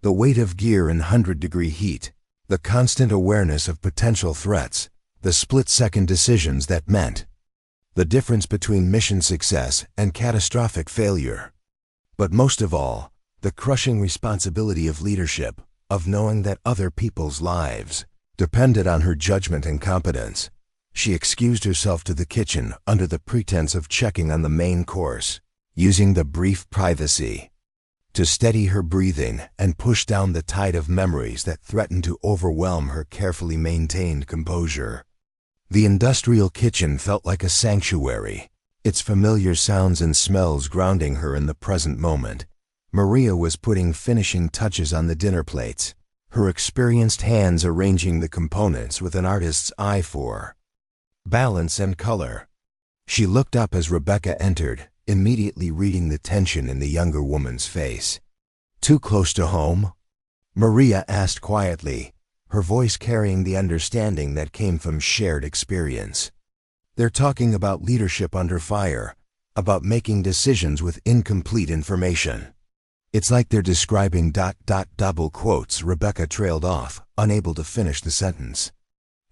The weight of gear in 100-degree heat, the constant awareness of potential threats, the split-second decisions that meant the difference between mission success and catastrophic failure. But most of all, the crushing responsibility of leadership, of knowing that other people's lives depended on her judgment and competence. She excused herself to the kitchen under the pretense of checking on the main course, using the brief privacy to steady her breathing and push down the tide of memories that threatened to overwhelm her carefully maintained composure. The industrial kitchen felt like a sanctuary, its familiar sounds and smells grounding her in the present moment. Maria was putting finishing touches on the dinner plates, her experienced hands arranging the components with an artist's eye for balance and color. She looked up as Rebecca entered, immediately reading the tension in the younger woman's face. "Too close to home?" Maria asked quietly, her voice carrying the understanding that came from shared experience. "They're talking about leadership under fire, about making decisions with incomplete information." "It's like they're describing ... double quotes." Rebecca trailed off, unable to finish the sentence.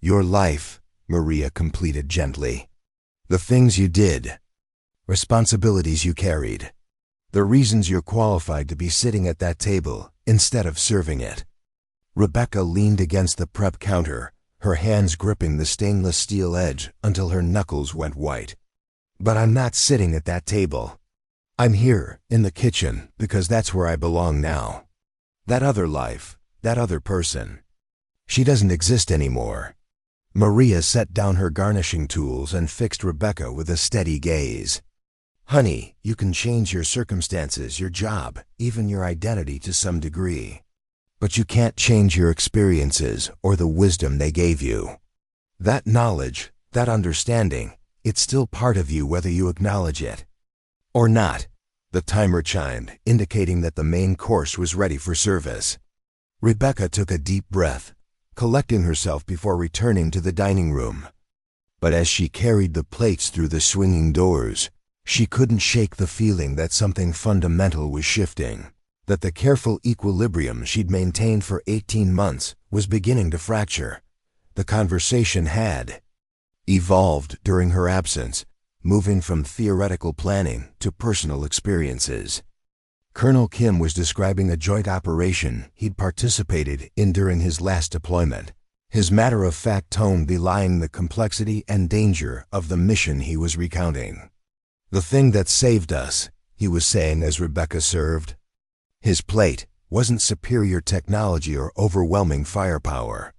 "Your life," Maria completed gently. "The things you did, responsibilities you carried, the reasons you're qualified to be sitting at that table instead of serving it." Rebecca leaned against the prep counter, her hands gripping the stainless steel edge until her knuckles went white. "But I'm not sitting at that table. I'm here, in the kitchen, because that's where I belong now. That other life, that other person, she doesn't exist anymore." Maria set down her garnishing tools and fixed Rebecca with a steady gaze. "Honey, you can change your circumstances, your job, even your identity to some degree. But you can't change your experiences or the wisdom they gave you. That knowledge, that understanding, it's still part of you whether you acknowledge it or not." The timer chimed, indicating that the main course was ready for service. Rebecca took a deep breath, collecting herself before returning to the dining room. But as she carried the plates through the swinging doors, she couldn't shake the feeling that something fundamental was shifting, that the careful equilibrium she'd maintained for 18 months was beginning to fracture. The conversation had evolved during her absence, moving from theoretical planning to personal experiences. Colonel Kim was describing a joint operation he'd participated in during his last deployment, his matter-of-fact tone belying the complexity and danger of the mission he was recounting. "The thing that saved us," he was saying as Rebecca served his plate, wasn't superior technology or overwhelming firepower.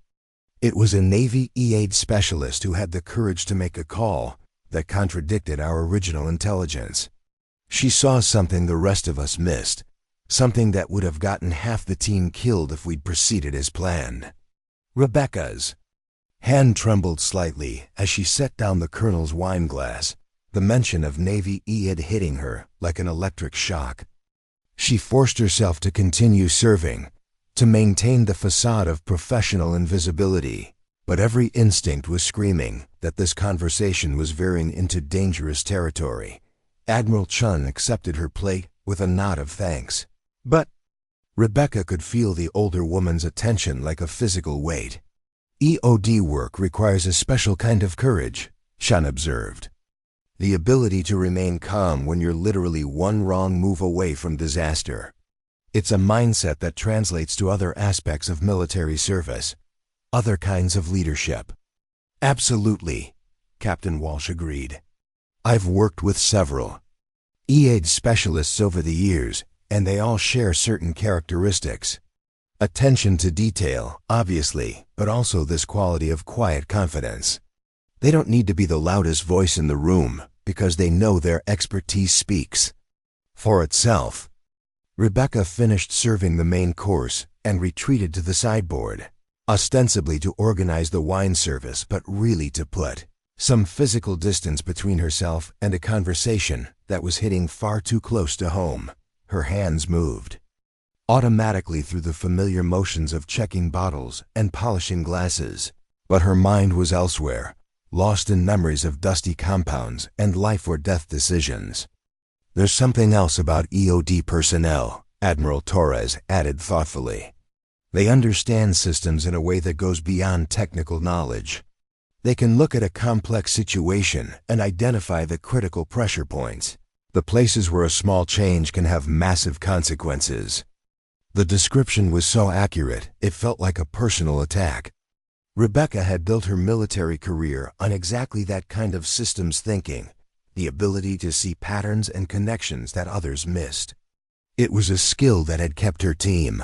It was a Navy EAD specialist who had the courage to make a call that contradicted our original intelligence. She saw something the rest of us missed, something that would have gotten half the team killed if we'd proceeded as planned. Rebecca's hand trembled slightly as she set down the colonel's wine glass, the mention of Navy EAD hitting her like an electric shock. She forced herself to continue serving, to maintain the facade of professional invisibility. But every instinct was screaming that this conversation was veering into dangerous territory. Admiral Chun accepted her plate with a nod of thanks. "But..." Rebecca could feel the older woman's attention like a physical weight. "EOD work requires a special kind of courage," Chun observed. "The ability to remain calm when you're literally one wrong move away from disaster. It's a mindset that translates to other aspects of military service, other kinds of leadership." "Absolutely," Captain Walsh agreed. "I've worked with several EAD specialists over the years, and they all share certain characteristics. Attention to detail, obviously, but also this quality of quiet confidence. They don't need to be the loudest voice in the room because they know their expertise speaks for itself. Rebecca finished serving the main course and retreated to the sideboard, ostensibly to organize the wine service, but really to put some physical distance between herself and a conversation that was hitting far too close to home. Her hands moved automatically through the familiar motions of checking bottles and polishing glasses, but her mind was elsewhere, lost in memories of dusty compounds and life-or-death decisions. "There's something else about EOD personnel," Admiral Torres added thoughtfully. "They understand systems in a way that goes beyond technical knowledge. They can look at a complex situation and identify the critical pressure points, the places where a small change can have massive consequences." The description was so accurate, it felt like a personal attack. Rebecca had built her military career on exactly that kind of systems thinking, the ability to see patterns and connections that others missed. It was a skill that had kept her team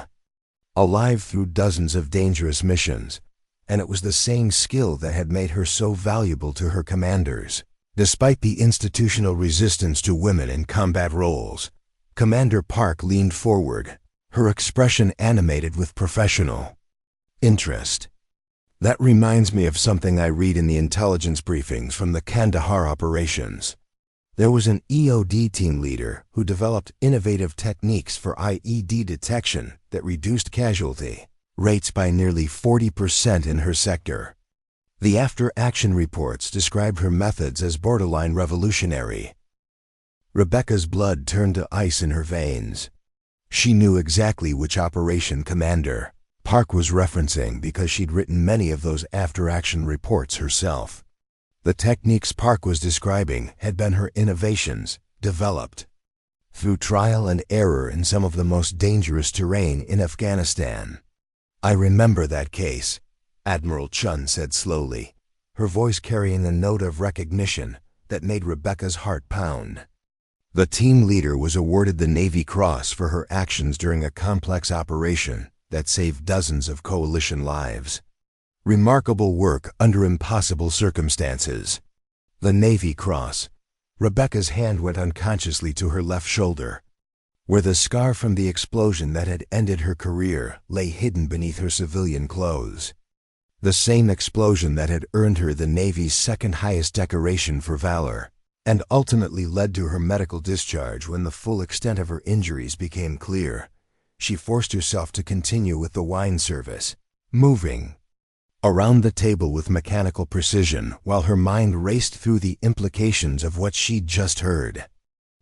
alive through dozens of dangerous missions, and it was the same skill that had made her so valuable to her commanders. Despite the institutional resistance to women in combat roles, Commander Park leaned forward, her expression animated with professional interest. "That reminds me of something I read in the intelligence briefings from the Kandahar operations. There was an EOD team leader who developed innovative techniques for IED detection that reduced casualty rates by nearly 40% in her sector. The after-action reports described her methods as borderline revolutionary." Rebecca's blood turned to ice in her veins. She knew exactly which operation Commander Park was referencing because she'd written many of those after-action reports herself. The techniques Park was describing had been her innovations, developed through trial and error in some of the most dangerous terrain in Afghanistan. "I remember that case," Admiral Chun said slowly, her voice carrying a note of recognition that made Rebecca's heart pound. "The team leader was awarded the Navy Cross for her actions during a complex operation that saved dozens of coalition lives. Remarkable work under impossible circumstances." The Navy Cross. Rebecca's hand went unconsciously to her left shoulder, where the scar from the explosion that had ended her career lay hidden beneath her civilian clothes. The same explosion that had earned her the Navy's second highest decoration for valor, and ultimately led to her medical discharge when the full extent of her injuries became clear. She forced herself to continue with the wine service, moving around the table with mechanical precision while her mind raced through the implications of what she'd just heard.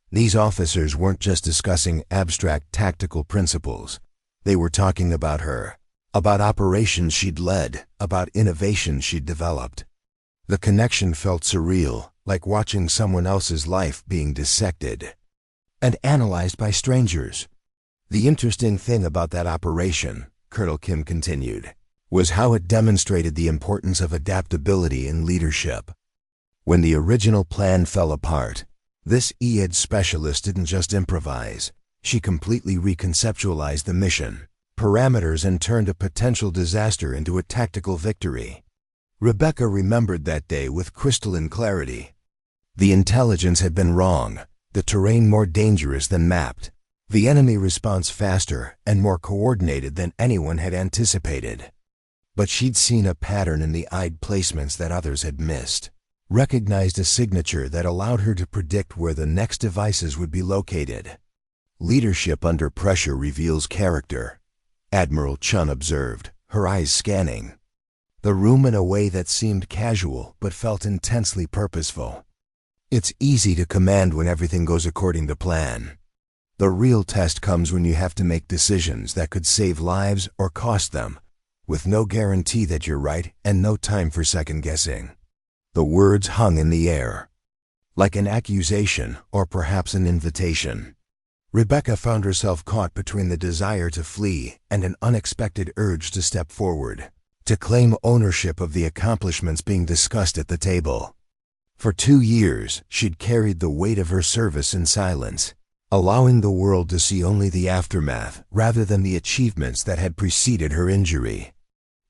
These officers weren't just discussing abstract tactical principles. They were talking about her, about operations she'd led, about innovations she'd developed. The connection felt surreal, like watching someone else's life being dissected and analyzed by strangers. "The interesting thing about that operation," Colonel Kim continued, "was how it demonstrated the importance of adaptability in leadership. When the original plan fell apart, this EAD specialist didn't just improvise. She completely reconceptualized the mission, parameters, and turned a potential disaster into a tactical victory." Rebecca remembered that day with crystalline clarity. The intelligence had been wrong, the terrain more dangerous than mapped, the enemy response faster and more coordinated than anyone had anticipated. But she'd seen a pattern in the eyed placements that others had missed, recognized a signature that allowed her to predict where the next devices would be located. "Leadership under pressure reveals character," Admiral Chun observed, her eyes scanning the room in a way that seemed casual but felt intensely purposeful. "It's easy to command when everything goes according to plan. The real test comes when you have to make decisions that could save lives or cost them, with no guarantee that you're right and no time for second-guessing." The words hung in the air, like an accusation or perhaps an invitation. Rebecca found herself caught between the desire to flee and an unexpected urge to step forward, to claim ownership of the accomplishments being discussed at the table. For 2 years, she'd carried the weight of her service in silence, allowing the world to see only the aftermath rather than the achievements that had preceded her injury.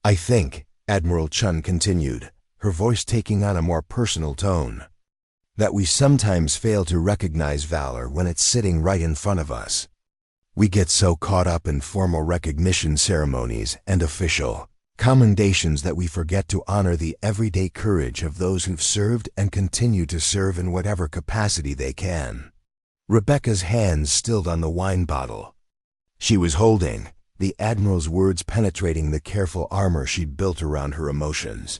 "I think," Admiral Chun continued, her voice taking on a more personal tone, "that we sometimes fail to recognize valor when it's sitting right in front of us. We get so caught up in formal recognition ceremonies and official commendations that we forget to honor the everyday courage of those who've served and continue to serve in whatever capacity they can." Rebecca's hands stilled on the wine bottle she was holding, the Admiral's words penetrating the careful armor she'd built around her emotions.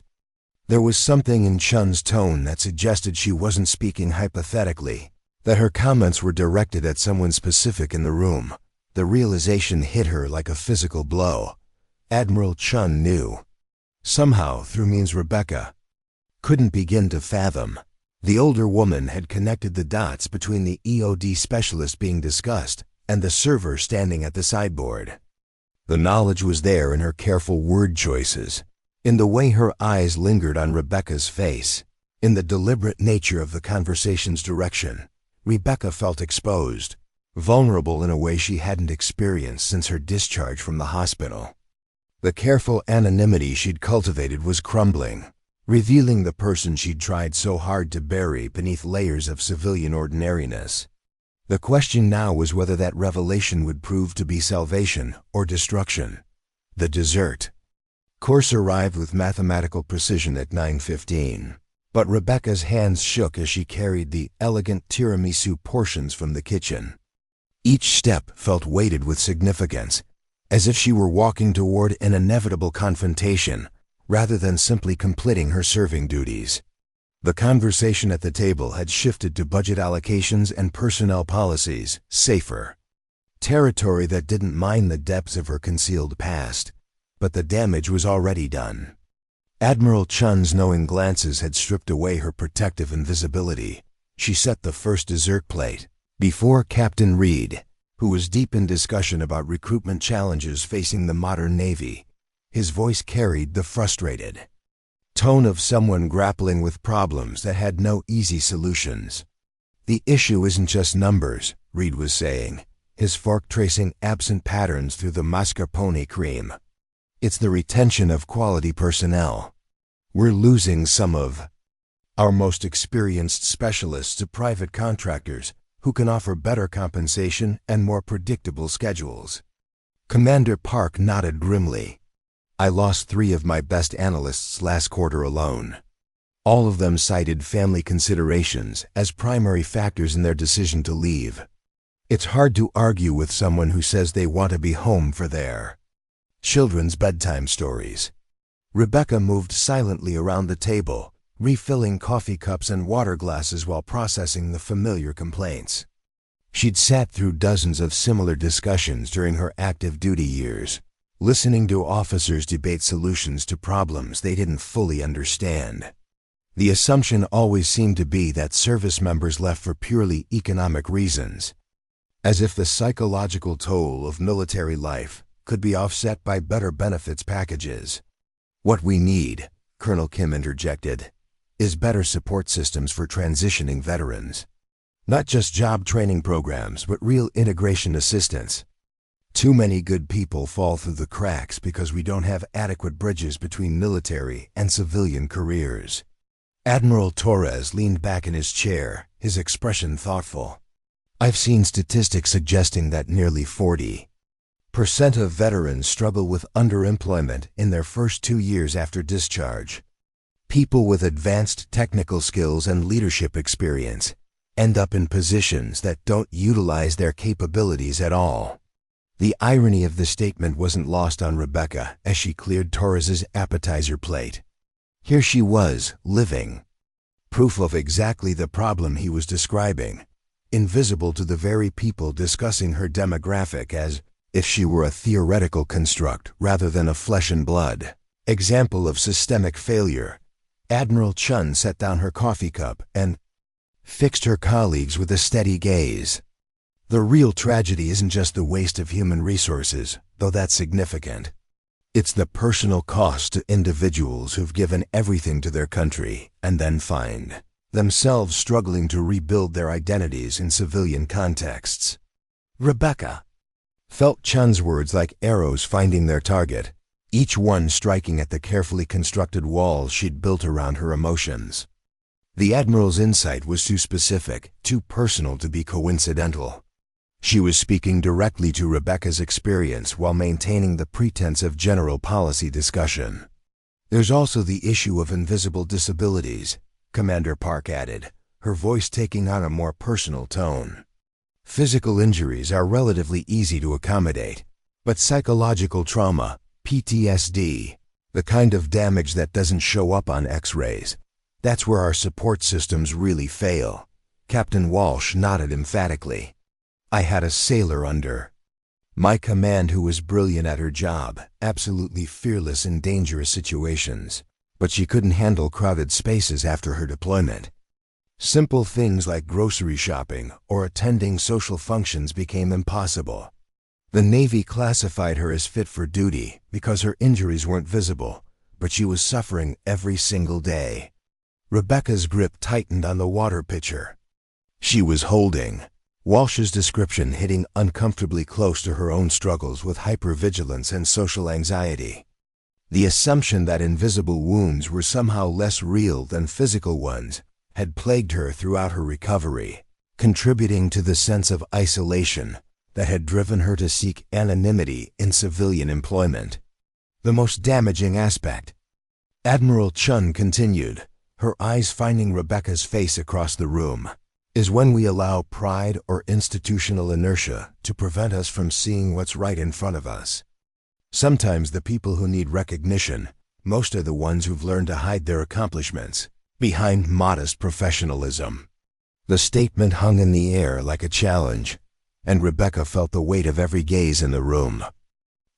There was something in Chun's tone that suggested she wasn't speaking hypothetically, that her comments were directed at someone specific in the room. The realization hit her like a physical blow. Admiral Chun knew. Somehow, through means Rebecca couldn't begin to fathom. The older woman had connected the dots between the EOD specialist being discussed and the server standing at the sideboard. The knowledge was there in her careful word choices, in the way her eyes lingered on Rebecca's face, in the deliberate nature of the conversation's direction. Rebecca felt exposed, vulnerable in a way she hadn't experienced since her discharge from the hospital. The careful anonymity she'd cultivated was crumbling, revealing the person she'd tried so hard to bury beneath layers of civilian ordinariness. The question now was whether that revelation would prove to be salvation or destruction. The dessert course arrived with mathematical precision at 9:15, but Rebecca's hands shook as she carried the elegant tiramisu portions from the kitchen. Each step felt weighted with significance, as if she were walking toward an inevitable confrontation rather than simply completing her serving duties. The conversation at the table had shifted to budget allocations and personnel policies, safer territory that didn't mine the depths of her concealed past, but the damage was already done. Admiral Chun's knowing glances had stripped away her protective invisibility. She set the first dessert plate before Captain Reed, who was deep in discussion about recruitment challenges facing the modern Navy. His voice carried the frustrated tone of someone grappling with problems that had no easy solutions. "The issue isn't just numbers," Reed was saying, his fork tracing absent patterns through the mascarpone cream. "It's the retention of quality personnel. We're losing some of our most experienced specialists to private contractors who can offer better compensation and more predictable schedules." Commander Park nodded grimly. "I lost 3 of my best analysts last quarter alone. All of them cited family considerations as primary factors in their decision to leave. It's hard to argue with someone who says they want to be home for their children's bedtime stories." Rebecca moved silently around the table, refilling coffee cups and water glasses while processing the familiar complaints. She'd sat through dozens of similar discussions during her active duty years, listening to officers debate solutions to problems they didn't fully understand. The assumption always seemed to be that service members left for purely economic reasons, as if the psychological toll of military life could be offset by better benefits packages. "What we need," Colonel Kim interjected, "is better support systems for transitioning veterans. Not just job training programs, but real integration assistance. Too many good people fall through the cracks because we don't have adequate bridges between military and civilian careers." Admiral Torres leaned back in his chair, his expression thoughtful. "I've seen statistics suggesting that nearly 40% of veterans struggle with underemployment in their first 2 years after discharge. People with advanced technical skills and leadership experience end up in positions that don't utilize their capabilities at all." The irony of the statement wasn't lost on Rebecca as she cleared Torres's appetizer plate. Here she was, living proof of exactly the problem he was describing, invisible to the very people discussing her demographic as if she were a theoretical construct rather than a flesh and blood example of systemic failure. Admiral Chun set down her coffee cup and fixed her colleagues with a steady gaze. "The real tragedy isn't just the waste of human resources, though that's significant. It's the personal cost to individuals who've given everything to their country and then find themselves struggling to rebuild their identities in civilian contexts. Rebecca felt Chun's words like arrows finding their target, each one striking at the carefully constructed walls she'd built around her emotions. The Admiral's insight was too specific, too personal to be coincidental. She was speaking directly to Rebecca's experience while maintaining the pretense of general policy discussion. "There's also the issue of invisible disabilities," Commander Park added, her voice taking on a more personal tone. "Physical injuries are relatively easy to accommodate, but psychological trauma, PTSD, the kind of damage that doesn't show up on X-rays, that's where our support systems really fail." Captain Walsh nodded emphatically. "I had a sailor under my command who was brilliant at her job, absolutely fearless in dangerous situations, but she couldn't handle crowded spaces after her deployment. Simple things like grocery shopping or attending social functions became impossible. The Navy classified her as fit for duty because her injuries weren't visible, but she was suffering every single day." Rebecca's grip tightened on the water pitcher she was holding, Walsh's description hitting uncomfortably close to her own struggles with hypervigilance and social anxiety. The assumption that invisible wounds were somehow less real than physical ones had plagued her throughout her recovery, contributing to the sense of isolation that had driven her to seek anonymity in civilian employment. "The most damaging aspect," Admiral Chun continued, her eyes finding Rebecca's face across the room, "is when we allow pride or institutional inertia to prevent us from seeing what's right in front of us. Sometimes the people who need recognition most are the ones who've learned to hide their accomplishments behind modest professionalism." The statement hung in the air like a challenge, and Rebecca felt the weight of every gaze in the room.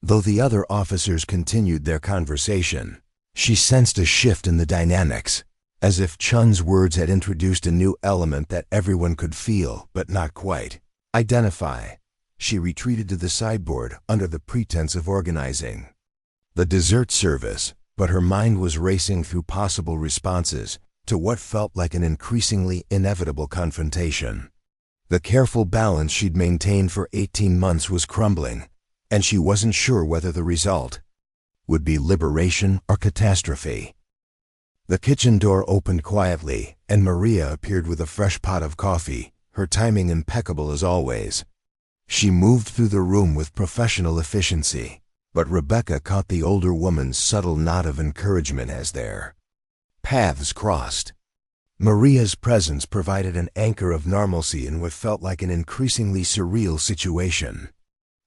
Though the other officers continued their conversation, she sensed a shift in the dynamics, as if Chun's words had introduced a new element that everyone could feel, but not quite identify. She retreated to the sideboard under the pretense of organizing the dessert service, but her mind was racing through possible responses to what felt like an increasingly inevitable confrontation. The careful balance she'd maintained for 18 months was crumbling, and she wasn't sure whether the result would be liberation or catastrophe. The kitchen door opened quietly, and Maria appeared with a fresh pot of coffee, her timing impeccable as always. She moved through the room with professional efficiency, but Rebecca caught the older woman's subtle nod of encouragement as their paths crossed. Maria's presence provided an anchor of normalcy in what felt like an increasingly surreal situation.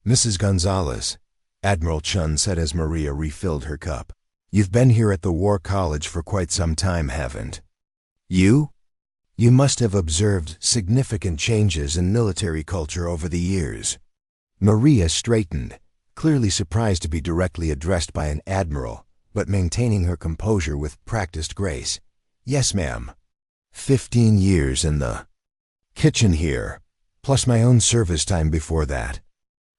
"Mrs. Gonzalez," Admiral Chun said as Maria refilled her cup, "you've been here at the War College for quite some time, haven't you? You must have observed significant changes in military culture over the years." Maria straightened, clearly surprised to be directly addressed by an admiral, but maintaining her composure with practiced grace. "Yes, ma'am. 15 years in the kitchen here, plus my own service time before that.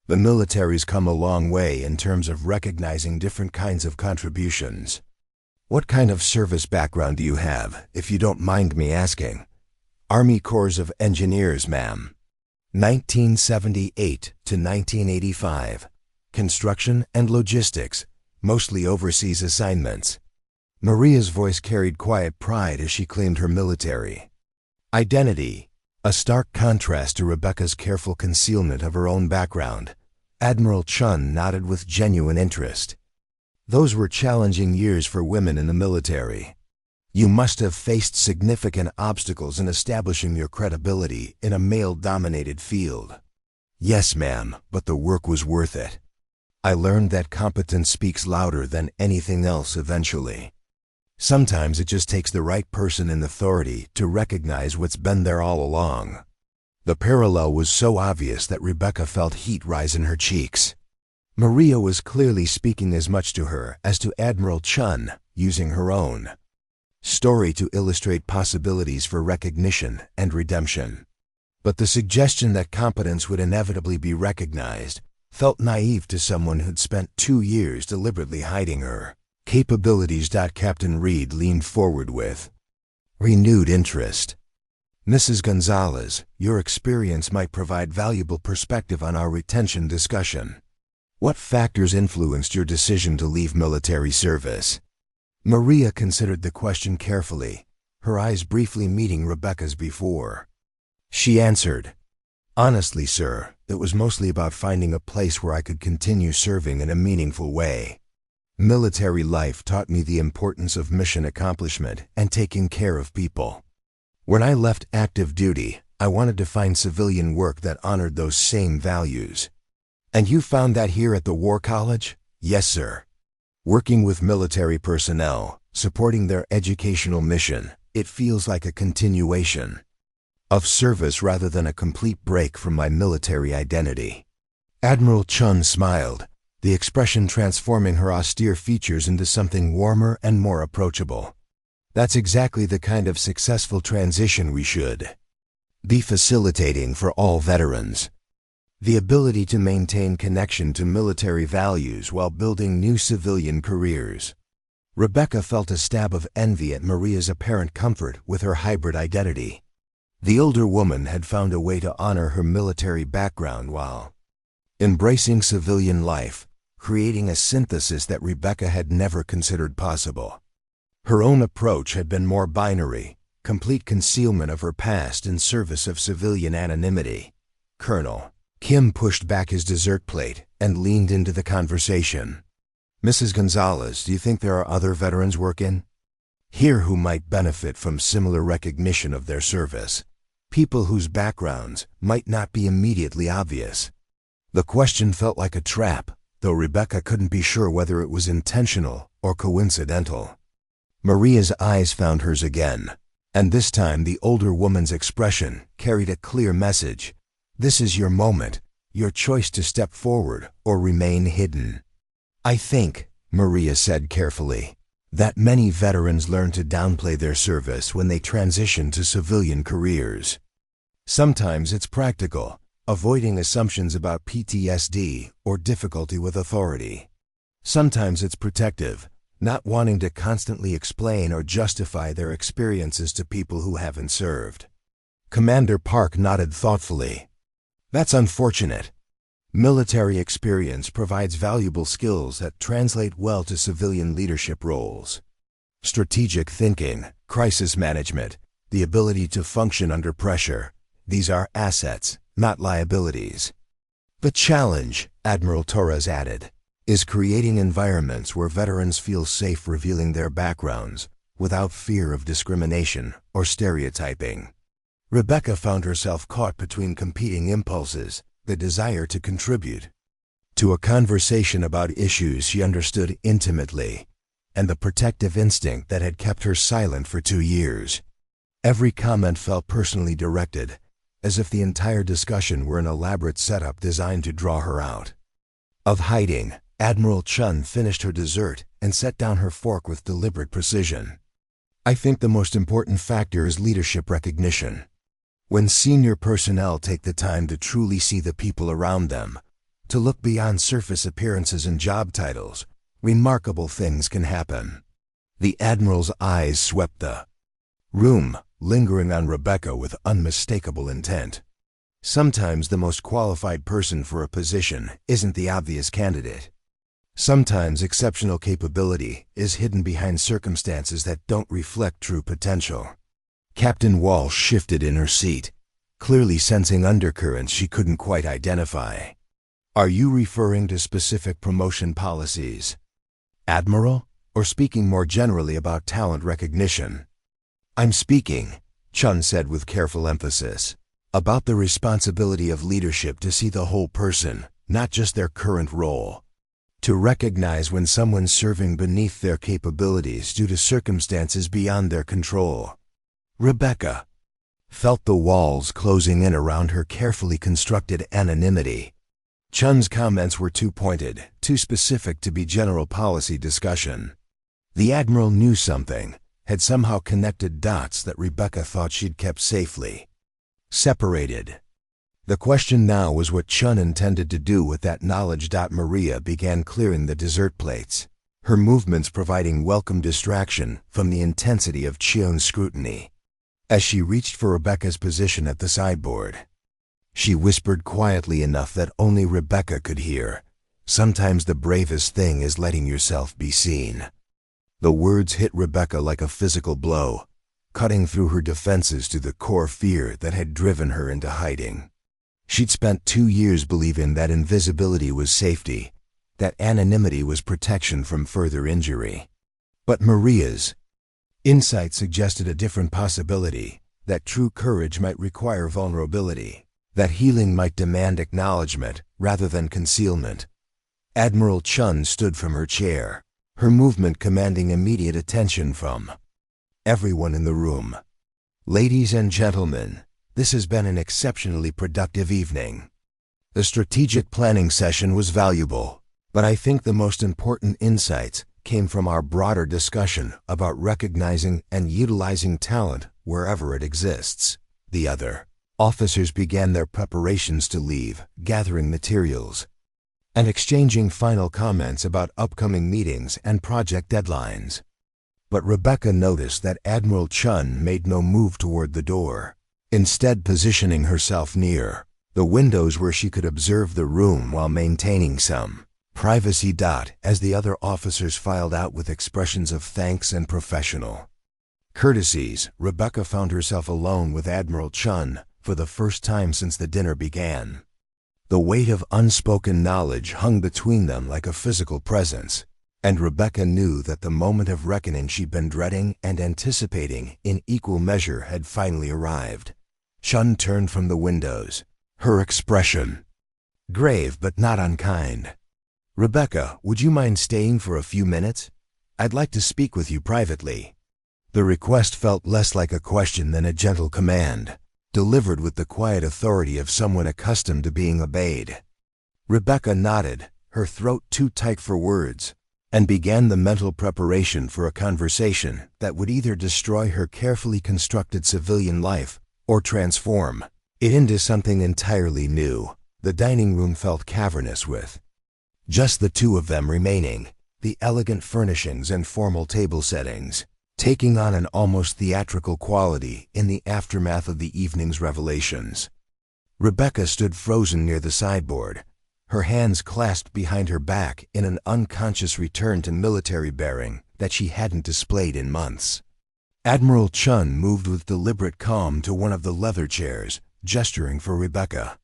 The military's come a long way in terms of recognizing different kinds of contributions." "What kind of service background do you have, if you don't mind me asking?" "Army Corps of Engineers, ma'am. 1978 to 1985. Construction and logistics, mostly overseas assignments." Maria's voice carried quiet pride as she claimed her military identity, a stark contrast to Rebecca's careful concealment of her own background. Admiral Chun nodded with genuine interest. "Those were challenging years for women in the military. You must have faced significant obstacles in establishing your credibility in a male-dominated field." "Yes, ma'am, but the work was worth it. I learned that competence speaks louder than anything else eventually. Sometimes it just takes the right person in authority to recognize what's been there all along." The parallel was so obvious that Rebecca felt heat rise in her cheeks. Maria was clearly speaking as much to her as to Admiral Chun, using her own story to illustrate possibilities for recognition and redemption. But the suggestion that competence would inevitably be recognized felt naive to someone who'd spent 2 years deliberately hiding her capabilities. Captain Reed leaned forward with Renewed interest. Mrs. Gonzalez, your experience might provide valuable perspective on our retention discussion. What factors influenced your decision to leave military service? Maria considered the question carefully, her eyes briefly meeting Rebecca's before. She answered, "Honestly, sir, it was mostly about finding a place where I could continue serving in a meaningful way. Military life taught me the importance of mission accomplishment and taking care of people. When I left active duty, I wanted to find civilian work that honored those same values." "And you found that here at the War College?" "Yes, sir. Working with military personnel, supporting their educational mission, it feels like a continuation of service rather than a complete break from my military identity." Admiral Chun smiled, the expression transforming her austere features into something warmer and more approachable. "That's exactly the kind of successful transition we should be facilitating for all veterans. The ability to maintain connection to military values while building new civilian careers." Rebecca felt a stab of envy at Maria's apparent comfort with her hybrid identity. The older woman had found a way to honor her military background while embracing civilian life, creating a synthesis that Rebecca had never considered possible. Her own approach had been more binary, complete concealment of her past in service of civilian anonymity. Colonel Kim pushed back his dessert plate and leaned into the conversation. "Mrs. Gonzalez, do you think there are other veterans working here who might benefit from similar recognition of their service? People whose backgrounds might not be immediately obvious." The question felt like a trap, though Rebecca couldn't be sure whether it was intentional or coincidental. Maria's eyes found hers again, and this time the older woman's expression carried a clear message. This is your moment, your choice to step forward or remain hidden. "I think," Maria said carefully, "that many veterans learn to downplay their service when they transition to civilian careers. Sometimes it's practical, avoiding assumptions about PTSD or difficulty with authority. Sometimes it's protective, not wanting to constantly explain or justify their experiences to people who haven't served." Commander Park nodded thoughtfully. "That's unfortunate. Military experience provides valuable skills that translate well to civilian leadership roles. Strategic thinking, crisis management, the ability to function under pressure, these are assets, not liabilities. The challenge," Admiral Torres added, "is creating environments where veterans feel safe revealing their backgrounds without fear of discrimination or stereotyping." Rebecca found herself caught between competing impulses, the desire to contribute to a conversation about issues she understood intimately, and the protective instinct that had kept her silent for 2 years. Every comment felt personally directed, as if the entire discussion were an elaborate setup designed to draw her out of hiding. Admiral Chun finished her dessert and set down her fork with deliberate precision. "I think the most important factor is leadership recognition. When senior personnel take the time to truly see the people around them, to look beyond surface appearances and job titles, remarkable things can happen." The Admiral's eyes swept the room, lingering on Rebecca with unmistakable intent. Sometimes the most qualified person for a position isn't the obvious candidate. Sometimes exceptional capability is hidden behind circumstances that don't reflect true potential. Captain Walsh shifted in her seat, clearly sensing undercurrents she couldn't quite identify. "Are you referring to specific promotion policies, Admiral, or speaking more generally about talent recognition?" "I'm speaking," Chun said with careful emphasis, "about the responsibility of leadership to see the whole person, not just their current role. To recognize when someone's serving beneath their capabilities due to circumstances beyond their control." Rebecca felt the walls closing in around her carefully constructed anonymity. Chun's comments were too pointed, too specific to be general policy discussion. The Admiral knew something, had somehow connected dots that Rebecca thought she'd kept safely separated. The question now was what Chun intended to do with that knowledge. Maria began clearing the dessert plates, her movements providing welcome distraction from the intensity of Chion's scrutiny. As she reached for Rebecca's position at the sideboard, she whispered quietly enough that only Rebecca could hear, "Sometimes the bravest thing is letting yourself be seen." The words hit Rebecca like a physical blow, cutting through her defenses to the core fear that had driven her into hiding. She'd spent 2 years believing that invisibility was safety, that anonymity was protection from further injury. But Maria's insight suggested a different possibility, that true courage might require vulnerability, that healing might demand acknowledgement rather than concealment. Admiral Chun stood from her chair, her movement commanding immediate attention from everyone in the room. "Ladies and gentlemen, this has been an exceptionally productive evening. The strategic planning session was valuable, but I think the most important insights came from our broader discussion about recognizing and utilizing talent wherever it exists." The other officers began their preparations to leave, gathering materials, and exchanging final comments about upcoming meetings and project deadlines. But Rebecca noticed that Admiral Chun made no move toward the door, instead positioning herself near the windows where she could observe the room while maintaining some privacy. As the other officers filed out with expressions of thanks and professional courtesies, Rebecca found herself alone with Admiral Chun for the first time since the dinner began. The weight of unspoken knowledge hung between them like a physical presence, and Rebecca knew that the moment of reckoning she'd been dreading and anticipating in equal measure had finally arrived. Chun turned from the windows, her expression grave but not unkind. "Rebecca, would you mind staying for a few minutes? I'd like to speak with you privately." The request felt less like a question than a gentle command, delivered with the quiet authority of someone accustomed to being obeyed. Rebecca nodded, her throat too tight for words, and began the mental preparation for a conversation that would either destroy her carefully constructed civilian life or transform it into something entirely new. The dining room felt cavernous with just the two of them remaining, the elegant furnishings and formal table settings taking on an almost theatrical quality in the aftermath of the evening's revelations. Rebecca stood frozen near the sideboard, her hands clasped behind her back in an unconscious return to military bearing that she hadn't displayed in months. Admiral Chun moved with deliberate calm to one of the leather chairs, gesturing for Rebecca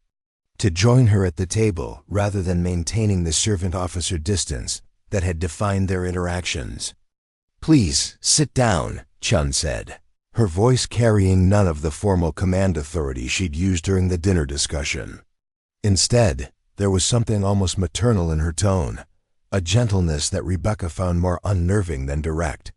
to join her at the table rather than maintaining the servant-officer distance that had defined their interactions. "Please, sit down," Chun said, her voice carrying none of the formal command authority she'd used during the dinner discussion. Instead, there was something almost maternal in her tone, a gentleness that Rebecca found more unnerving than direct.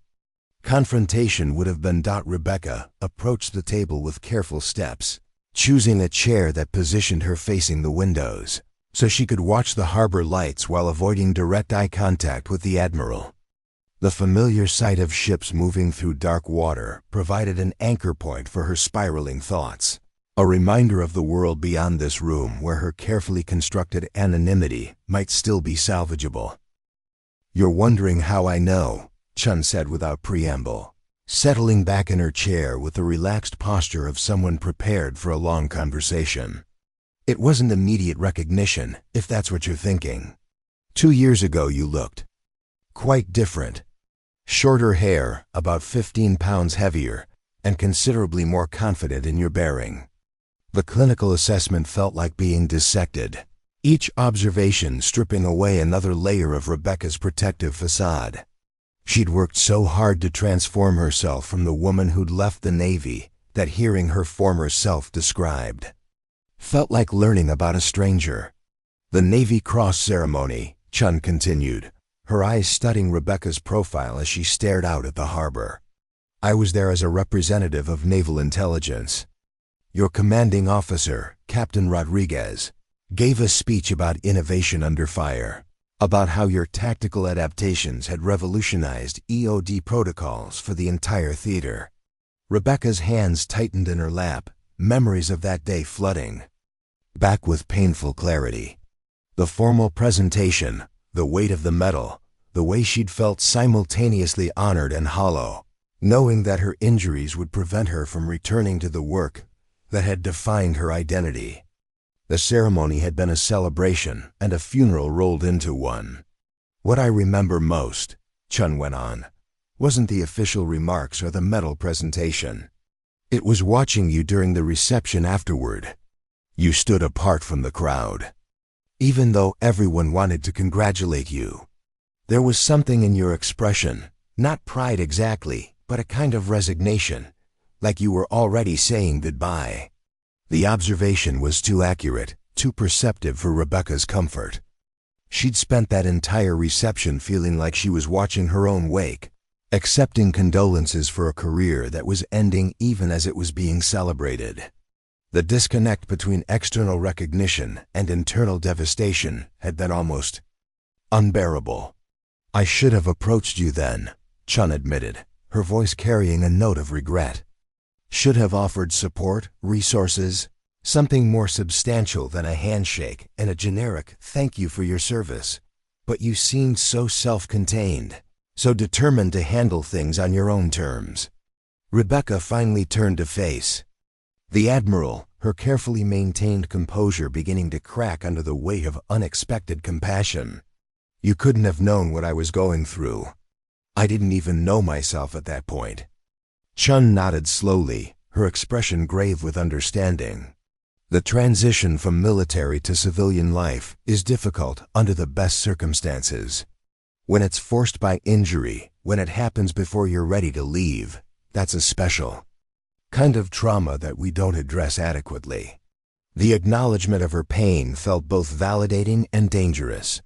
Confrontation would have been. Rebecca approached the table with careful steps, choosing a chair that positioned her facing the windows, so she could watch the harbor lights while avoiding direct eye contact with the Admiral. The familiar sight of ships moving through dark water provided an anchor point for her spiraling thoughts, a reminder of the world beyond this room where her carefully constructed anonymity might still be salvageable. "You're wondering how I know," Chun said without preamble, settling back in her chair with the relaxed posture of someone prepared for a long conversation. "It wasn't immediate recognition, if that's what you're thinking. 2 years ago you looked quite different. Shorter hair, about 15 pounds heavier, and considerably more confident in your bearing." The clinical assessment felt like being dissected, each observation stripping away another layer of Rebecca's protective facade. She'd worked so hard to transform herself from the woman who'd left the Navy that hearing her former self described felt like learning about a stranger. "The Navy Cross ceremony," Chun continued, her eyes studying Rebecca's profile as she stared out at the harbor. "I was there as a representative of naval intelligence. Your commanding officer, Captain Rodriguez, gave a speech about innovation under fire, about how your tactical adaptations had revolutionized EOD protocols for the entire theater." Rebecca's hands tightened in her lap, memories of that day flooding back with painful clarity. The formal presentation, the weight of the medal, the way she'd felt simultaneously honored and hollow, knowing that her injuries would prevent her from returning to the work that had defined her identity. The ceremony had been a celebration, and a funeral rolled into one. What I remember most, Chun went on, wasn't the official remarks or the medal presentation. It was watching you during the reception afterward. You stood apart from the crowd. Even though everyone wanted to congratulate you, there was something in your expression, not pride exactly, but a kind of resignation, like you were already saying goodbye. The observation was too accurate, too perceptive for Rebecca's comfort. She'd spent that entire reception feeling like she was watching her own wake, accepting condolences for a career that was ending even as it was being celebrated. The disconnect between external recognition and internal devastation had been almost unbearable. I should have approached you then, Chun admitted, her voice carrying a note of regret. Should have offered support, resources, something more substantial than a handshake and a generic thank you for your service. But you seemed so self-contained, so determined to handle things on your own terms. Rebecca finally turned to face the Admiral, her carefully maintained composure beginning to crack under the weight of unexpected compassion. You couldn't have known what I was going through. I didn't even know myself at that point. Chun nodded slowly, her expression grave with understanding. The transition from military to civilian life is difficult under the best circumstances. When it's forced by injury, when it happens before you're ready to leave, that's a special kind of trauma that we don't address adequately. The acknowledgement of her pain felt both validating and dangerous.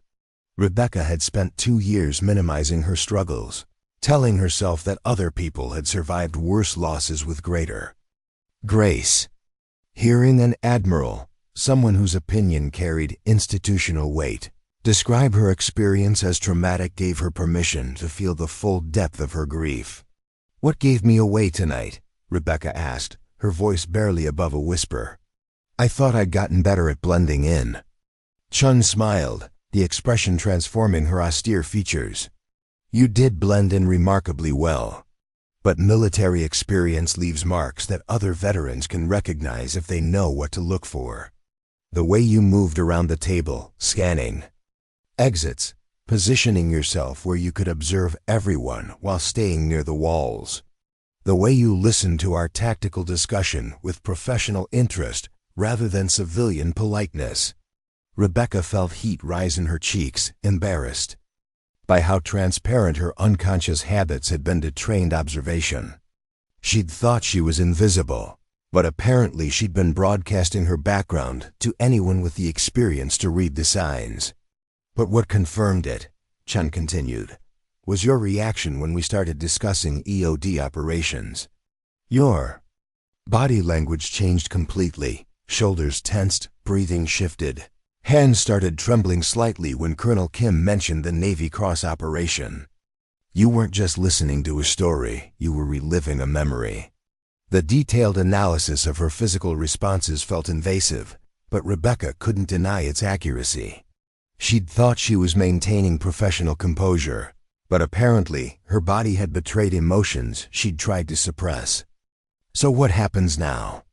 Rebecca had spent 2 years minimizing her struggles, telling herself that other people had survived worse losses with greater grace. Hearing an Admiral, someone whose opinion carried institutional weight, describe her experience as traumatic gave her permission to feel the full depth of her grief. What gave me away tonight? Rebecca asked, her voice barely above a whisper. I thought I'd gotten better at blending in. Chun smiled, the expression transforming her austere features. You did blend in remarkably well. But military experience leaves marks that other veterans can recognize if they know what to look for. The way you moved around the table, scanning exits, positioning yourself where you could observe everyone while staying near the walls. The way you listened to our tactical discussion with professional interest rather than civilian politeness. Rebecca felt heat rise in her cheeks, embarrassed by how transparent her unconscious habits had been to trained observation. She'd thought she was invisible, but apparently she'd been broadcasting her background to anyone with the experience to read the signs. But what confirmed it, Chun continued, was your reaction when we started discussing EOD operations. Your body language changed completely, shoulders tensed, breathing shifted. Hands started trembling slightly when Colonel Kim mentioned the Navy Cross operation. You weren't just listening to a story, you were reliving a memory. The detailed analysis of her physical responses felt invasive, but Rebecca couldn't deny its accuracy. She'd thought she was maintaining professional composure, but apparently her body had betrayed emotions she'd tried to suppress. So what happens now?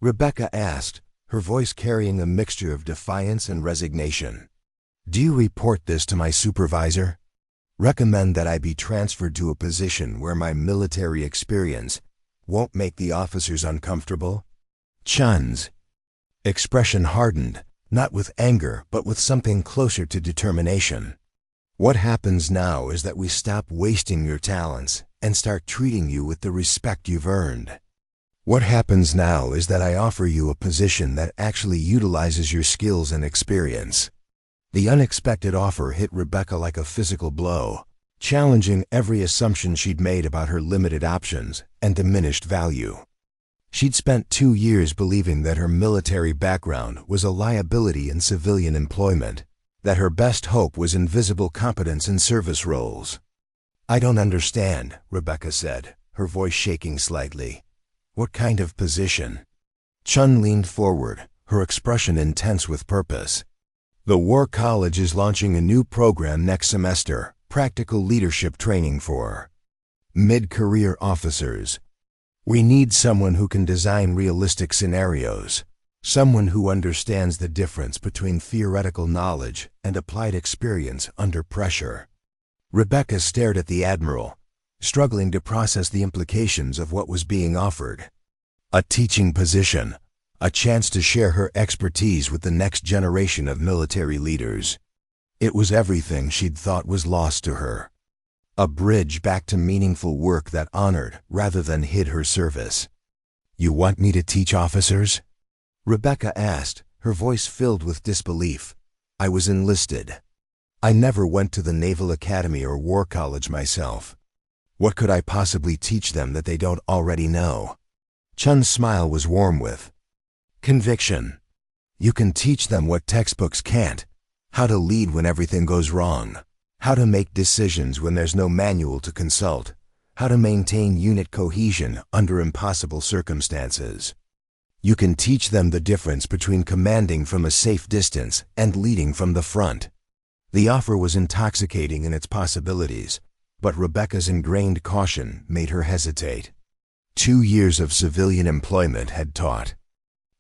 Rebecca asked, her voice carrying a mixture of defiance and resignation. Do you report this to my supervisor? Recommend that I be transferred to a position where my military experience won't make the officers uncomfortable? Chun's expression hardened, not with anger, but with something closer to determination. What happens now is that we stop wasting your talents and start treating you with the respect you've earned. What happens now is that I offer you a position that actually utilizes your skills and experience. The unexpected offer hit Rebecca like a physical blow, challenging every assumption she'd made about her limited options and diminished value. She'd spent 2 years believing that her military background was a liability in civilian employment, that her best hope was in visible competence in service roles. I don't understand, Rebecca said, her voice shaking slightly. What kind of position? Chun leaned forward, her expression intense with purpose. The War College is launching a new program next semester, Practical leadership training for mid-career officers. We need someone who can design realistic scenarios, someone who understands the difference between theoretical knowledge and applied experience under pressure. Rebecca stared at the Admiral, struggling to process the implications of what was being offered. A teaching position, a chance to share her expertise with the next generation of military leaders. It was everything she'd thought was lost to her. A bridge back to meaningful work that honored rather than hid her service. "You want me to teach officers?" Rebecca asked, her voice filled with disbelief. "I was enlisted. I never went to the Naval Academy or War College myself. What could I possibly teach them that they don't already know?" Chun's smile was warm with conviction. "You can teach them what textbooks can't. How to lead when everything goes wrong. How to make decisions when there's no manual to consult. How to maintain unit cohesion under impossible circumstances. You can teach them the difference between commanding from a safe distance and leading from the front." The offer was intoxicating in its possibilities, but Rebecca's ingrained caution made her hesitate. 2 years of civilian employment had taught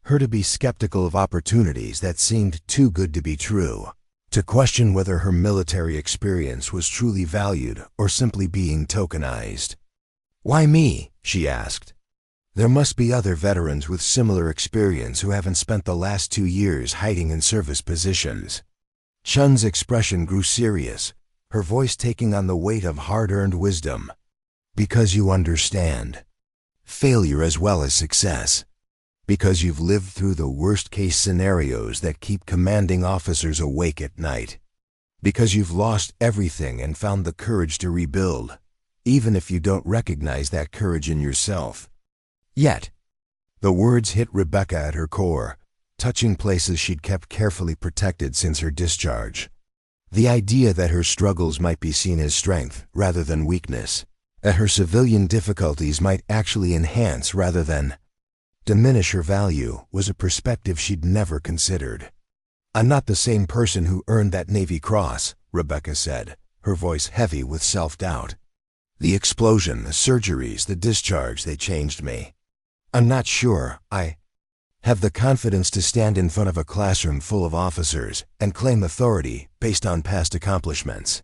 her to be skeptical of opportunities that seemed too good to be true, to question whether her military experience was truly valued or simply being tokenized. "Why me?" she asked. "There must be other veterans with similar experience who haven't spent the last 2 years hiding in service positions." Chun's expression grew serious, her voice taking on the weight of hard-earned wisdom. "Because you understand failure as well as success. Because you've lived through the worst-case scenarios that keep commanding officers awake at night. Because you've lost everything and found the courage to rebuild, even if you don't recognize that courage in yourself. Yet," the words hit Rebecca at her core, touching places she'd kept carefully protected since her discharge. The idea that her struggles might be seen as strength rather than weakness, that her civilian difficulties might actually enhance rather than diminish her value, was a perspective she'd never considered. "I'm not the same person who earned that Navy Cross," Rebecca said, her voice heavy with self-doubt. "The explosion, the surgeries, the discharge, they changed me. I'm not sure I have the confidence to stand in front of a classroom full of officers and claim authority based on past accomplishments."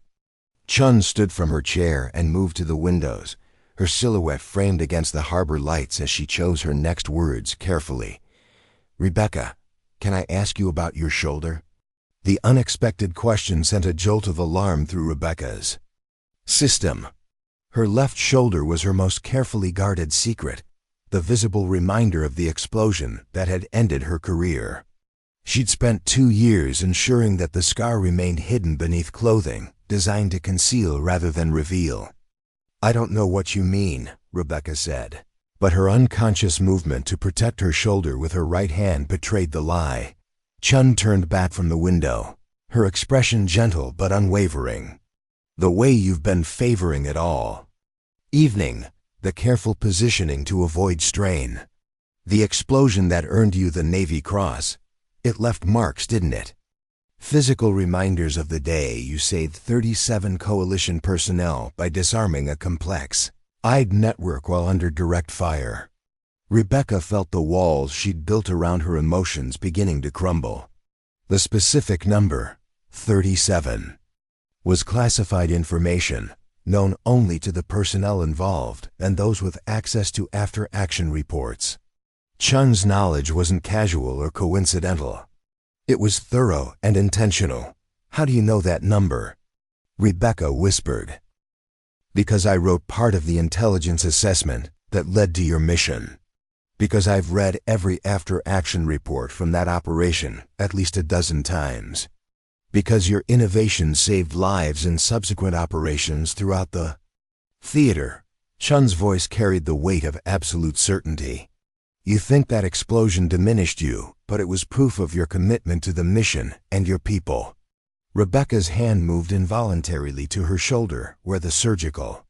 Chun stood from her chair and moved to the windows, her silhouette framed against the harbor lights as she chose her next words carefully. "Rebecca, can I ask you about your shoulder?" The unexpected question sent a jolt of alarm through Rebecca's system. Her left shoulder was her most carefully guarded secret, the visible reminder of the explosion that had ended her career. She'd spent 2 years ensuring that the scar remained hidden beneath clothing, designed to conceal rather than reveal. "I don't know what you mean," Rebecca said, but her unconscious movement to protect her shoulder with her right hand betrayed the lie. Chun turned back from the window, her expression gentle but unwavering. "The way you've been favoring it all. Evening, the careful positioning to avoid strain. The explosion that earned you the Navy Cross. It left marks, didn't it? Physical reminders of the day you saved 37 coalition personnel by disarming a complex-eyed network while under direct fire." Rebecca felt the walls she'd built around her emotions beginning to crumble. The specific number, 37, was classified information, known only to the personnel involved and those with access to after-action reports. Chun's knowledge wasn't casual or coincidental. It was thorough and intentional. "How do you know that number?" Rebecca whispered. "Because I wrote part of the intelligence assessment that led to your mission. Because I've read every after-action report from that operation at least a dozen times. Because your innovation saved lives in subsequent operations throughout the theater." Chun's voice carried the weight of absolute certainty. "You think that explosion diminished you, but it was proof of your commitment to the mission and your people." Rebecca's hand moved involuntarily to her shoulder where the surgical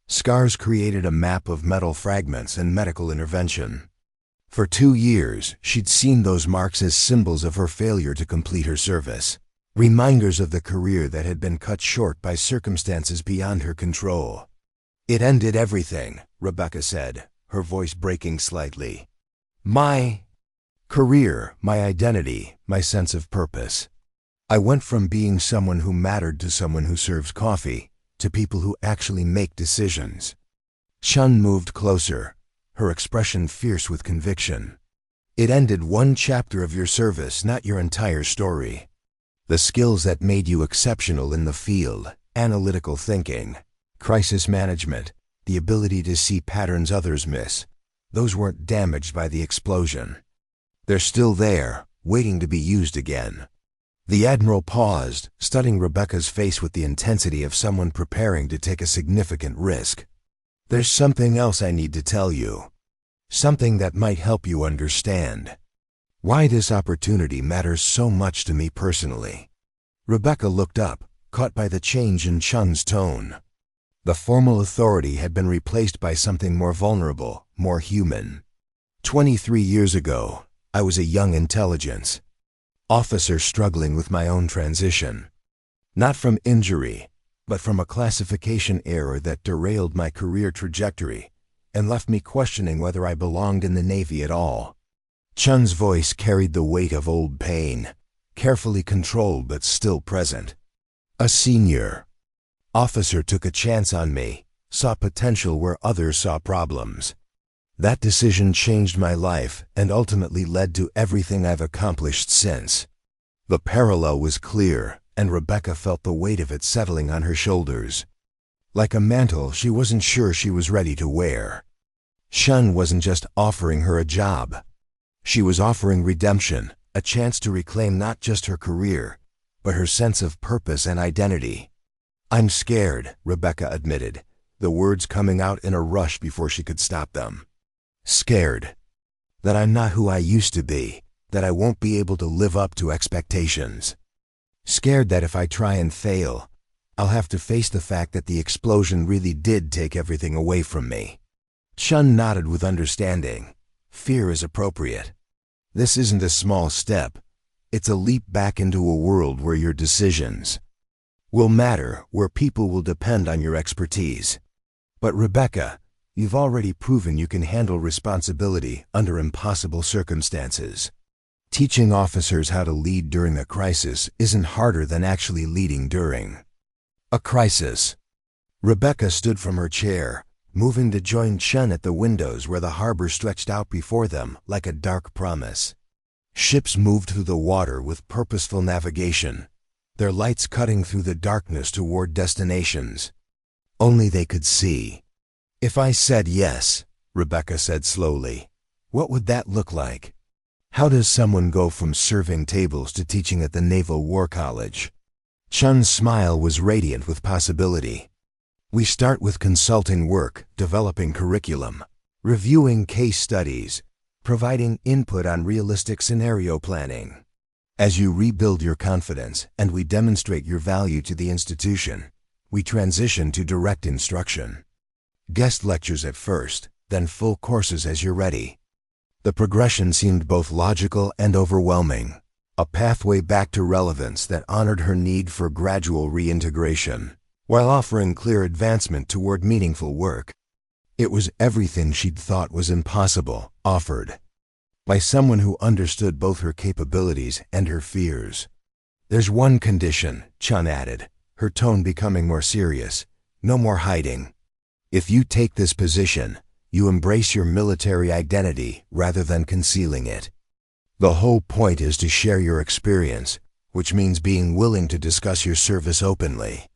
scars created a map of metal fragments and medical intervention. For 2 years, she'd seen those marks as symbols of her failure to complete her service. reminders of the career that had been cut short by circumstances beyond her control. "It ended everything," Rebecca said, her voice breaking slightly. "My career, my identity, my sense of purpose. I went from being someone who mattered to someone who serves coffee, to people who actually make decisions." Chun moved closer, her expression fierce with conviction. "It ended one chapter of your service, not your entire story. The skills that made you exceptional in the field, analytical thinking, crisis management, the ability to see patterns others miss, those weren't damaged by the explosion. They're still there, waiting to be used again." The Admiral paused, studying Rebecca's face with the intensity of someone preparing to take a significant risk. "There's something else I need to tell you. Something that might help you understand why this opportunity matters so much to me personally." Rebecca looked up, caught by the change in Chun's tone. The formal authority had been replaced by something more vulnerable, more human. 23 years ago, I was a young intelligence officer struggling with my own transition. Not from injury, but from a classification error that derailed my career trajectory and left me questioning whether I belonged in the Navy at all. Chun's voice carried the weight of old pain, carefully controlled but still present. "A senior officer took a chance on me, saw potential where others saw problems. That decision changed my life and ultimately led to everything I've accomplished since." The parallel was clear, and Rebecca felt the weight of it settling on her shoulders. Like a mantle she wasn't sure she was ready to wear. Chun wasn't just offering her a job. She was offering redemption, a chance to reclaim not just her career, but her sense of purpose and identity. "I'm scared," Rebecca admitted, the words coming out in a rush before she could stop them. "Scared that I'm not who I used to be, that I won't be able to live up to expectations. Scared that if I try and fail, I'll have to face the fact that the explosion really did take everything away from me." Chun nodded with understanding. "Fear is appropriate. This isn't a small step. It's a leap back into a world where your decisions will matter, where people will depend on your expertise. But Rebecca, you've already proven you can handle responsibility under impossible circumstances. Teaching officers how to lead during a crisis isn't harder than actually leading during a crisis." Rebecca stood from her chair, moving to join Chun at the windows where the harbor stretched out before them like a dark promise. Ships moved through the water with purposeful navigation, their lights cutting through the darkness toward destinations only they could see. "If I said yes," Rebecca said slowly, "what would that look like? How does someone go from serving tables to teaching at the Naval War College?" Chun's smile was radiant with possibility. "We start with consulting work, developing curriculum, reviewing case studies, providing input on realistic scenario planning. As you rebuild your confidence and we demonstrate your value to the institution, we transition to direct instruction. Guest lectures at first, then full courses as you're ready." The progression seemed both logical and overwhelming, a pathway back to relevance that honored her need for gradual reintegration, while offering clear advancement toward meaningful work. It was everything she'd thought was impossible, offered by someone who understood both her capabilities and her fears. "There's one condition," Chun added, her tone becoming more serious. "No more hiding. If you take this position, you embrace your military identity rather than concealing it. The whole point is to share your experience, which means being willing to discuss your service openly."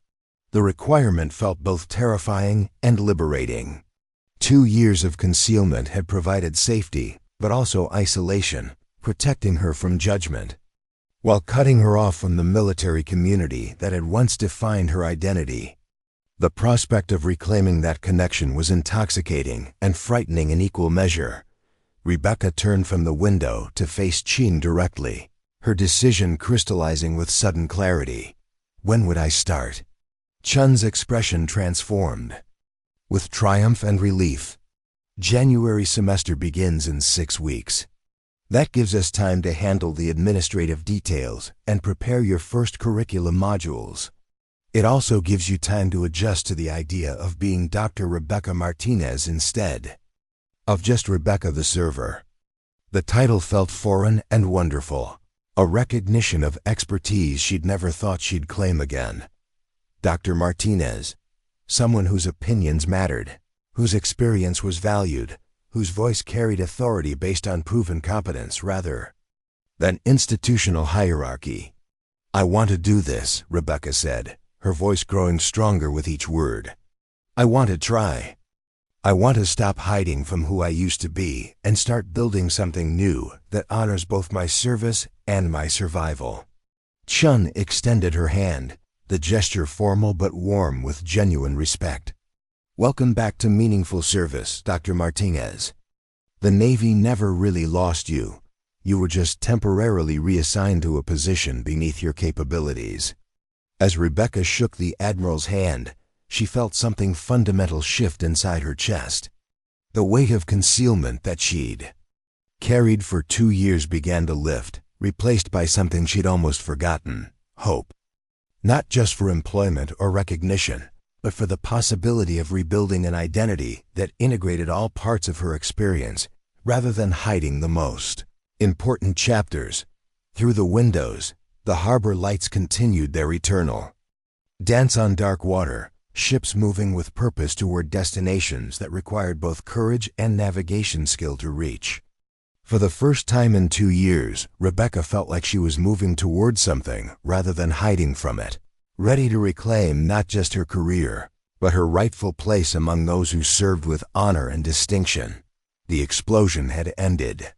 The requirement felt both terrifying and liberating. 2 years of concealment had provided safety, but also isolation, protecting her from judgment, while cutting her off from the military community that had once defined her identity. The prospect of reclaiming that connection was intoxicating and frightening in equal measure. Rebecca turned from the window to face Chun directly, her decision crystallizing with sudden clarity. "When would I start?" Chun's expression transformed. "With triumph and relief. January semester begins in 6 weeks." That gives us time to handle the administrative details and prepare your first curriculum modules. It also gives you time to adjust to the idea of being Dr. Rebecca Martinez instead of just Rebecca the server. The title felt foreign and wonderful, a recognition of expertise she'd never thought she'd claim again. Dr. Martinez, someone whose opinions mattered, whose experience was valued, whose voice carried authority based on proven competence rather than institutional hierarchy. "I want to do this," Rebecca said, her voice growing stronger with each word. "I want to try. I want to stop hiding from who I used to be and start building something new that honors both my service and my survival." Chun extended her hand, the gesture formal but warm with genuine respect. "Welcome back to meaningful service, Dr. Martinez. The Navy never really lost you. You were just temporarily reassigned to a position beneath your capabilities." As Rebecca shook the Admiral's hand, she felt something fundamental shift inside her chest. The weight of concealment that she'd carried for 2 years began to lift, replaced by something she'd almost forgotten: hope. Not just for employment or recognition, but for the possibility of rebuilding an identity that integrated all parts of her experience, rather than hiding the most important chapters. Through the windows, the harbor lights continued their eternal dance on dark water, ships moving with purpose toward destinations that required both courage and navigation skill to reach. For the first time in 2 years, Rebecca felt like she was moving toward something rather than hiding from it, ready to reclaim not just her career, but her rightful place among those who served with honor and distinction. The explosion had ended.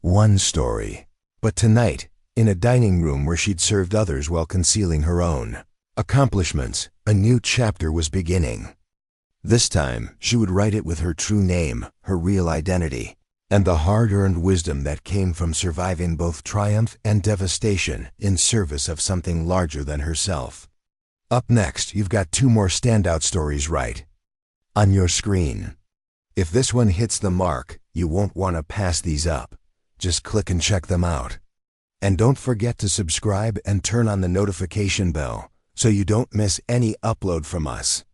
One story. But tonight, in a dining room where she'd served others while concealing her own accomplishments, a new chapter was beginning. This time, she would write it with her true name, her real identity, and the hard-earned wisdom that came from surviving both triumph and devastation in service of something larger than herself. Up next, you've got 2 more standout stories right on your screen. If this one hits the mark, you won't want to pass these up. Just click and check them out. And don't forget to subscribe and turn on the notification bell so you don't miss any upload from us.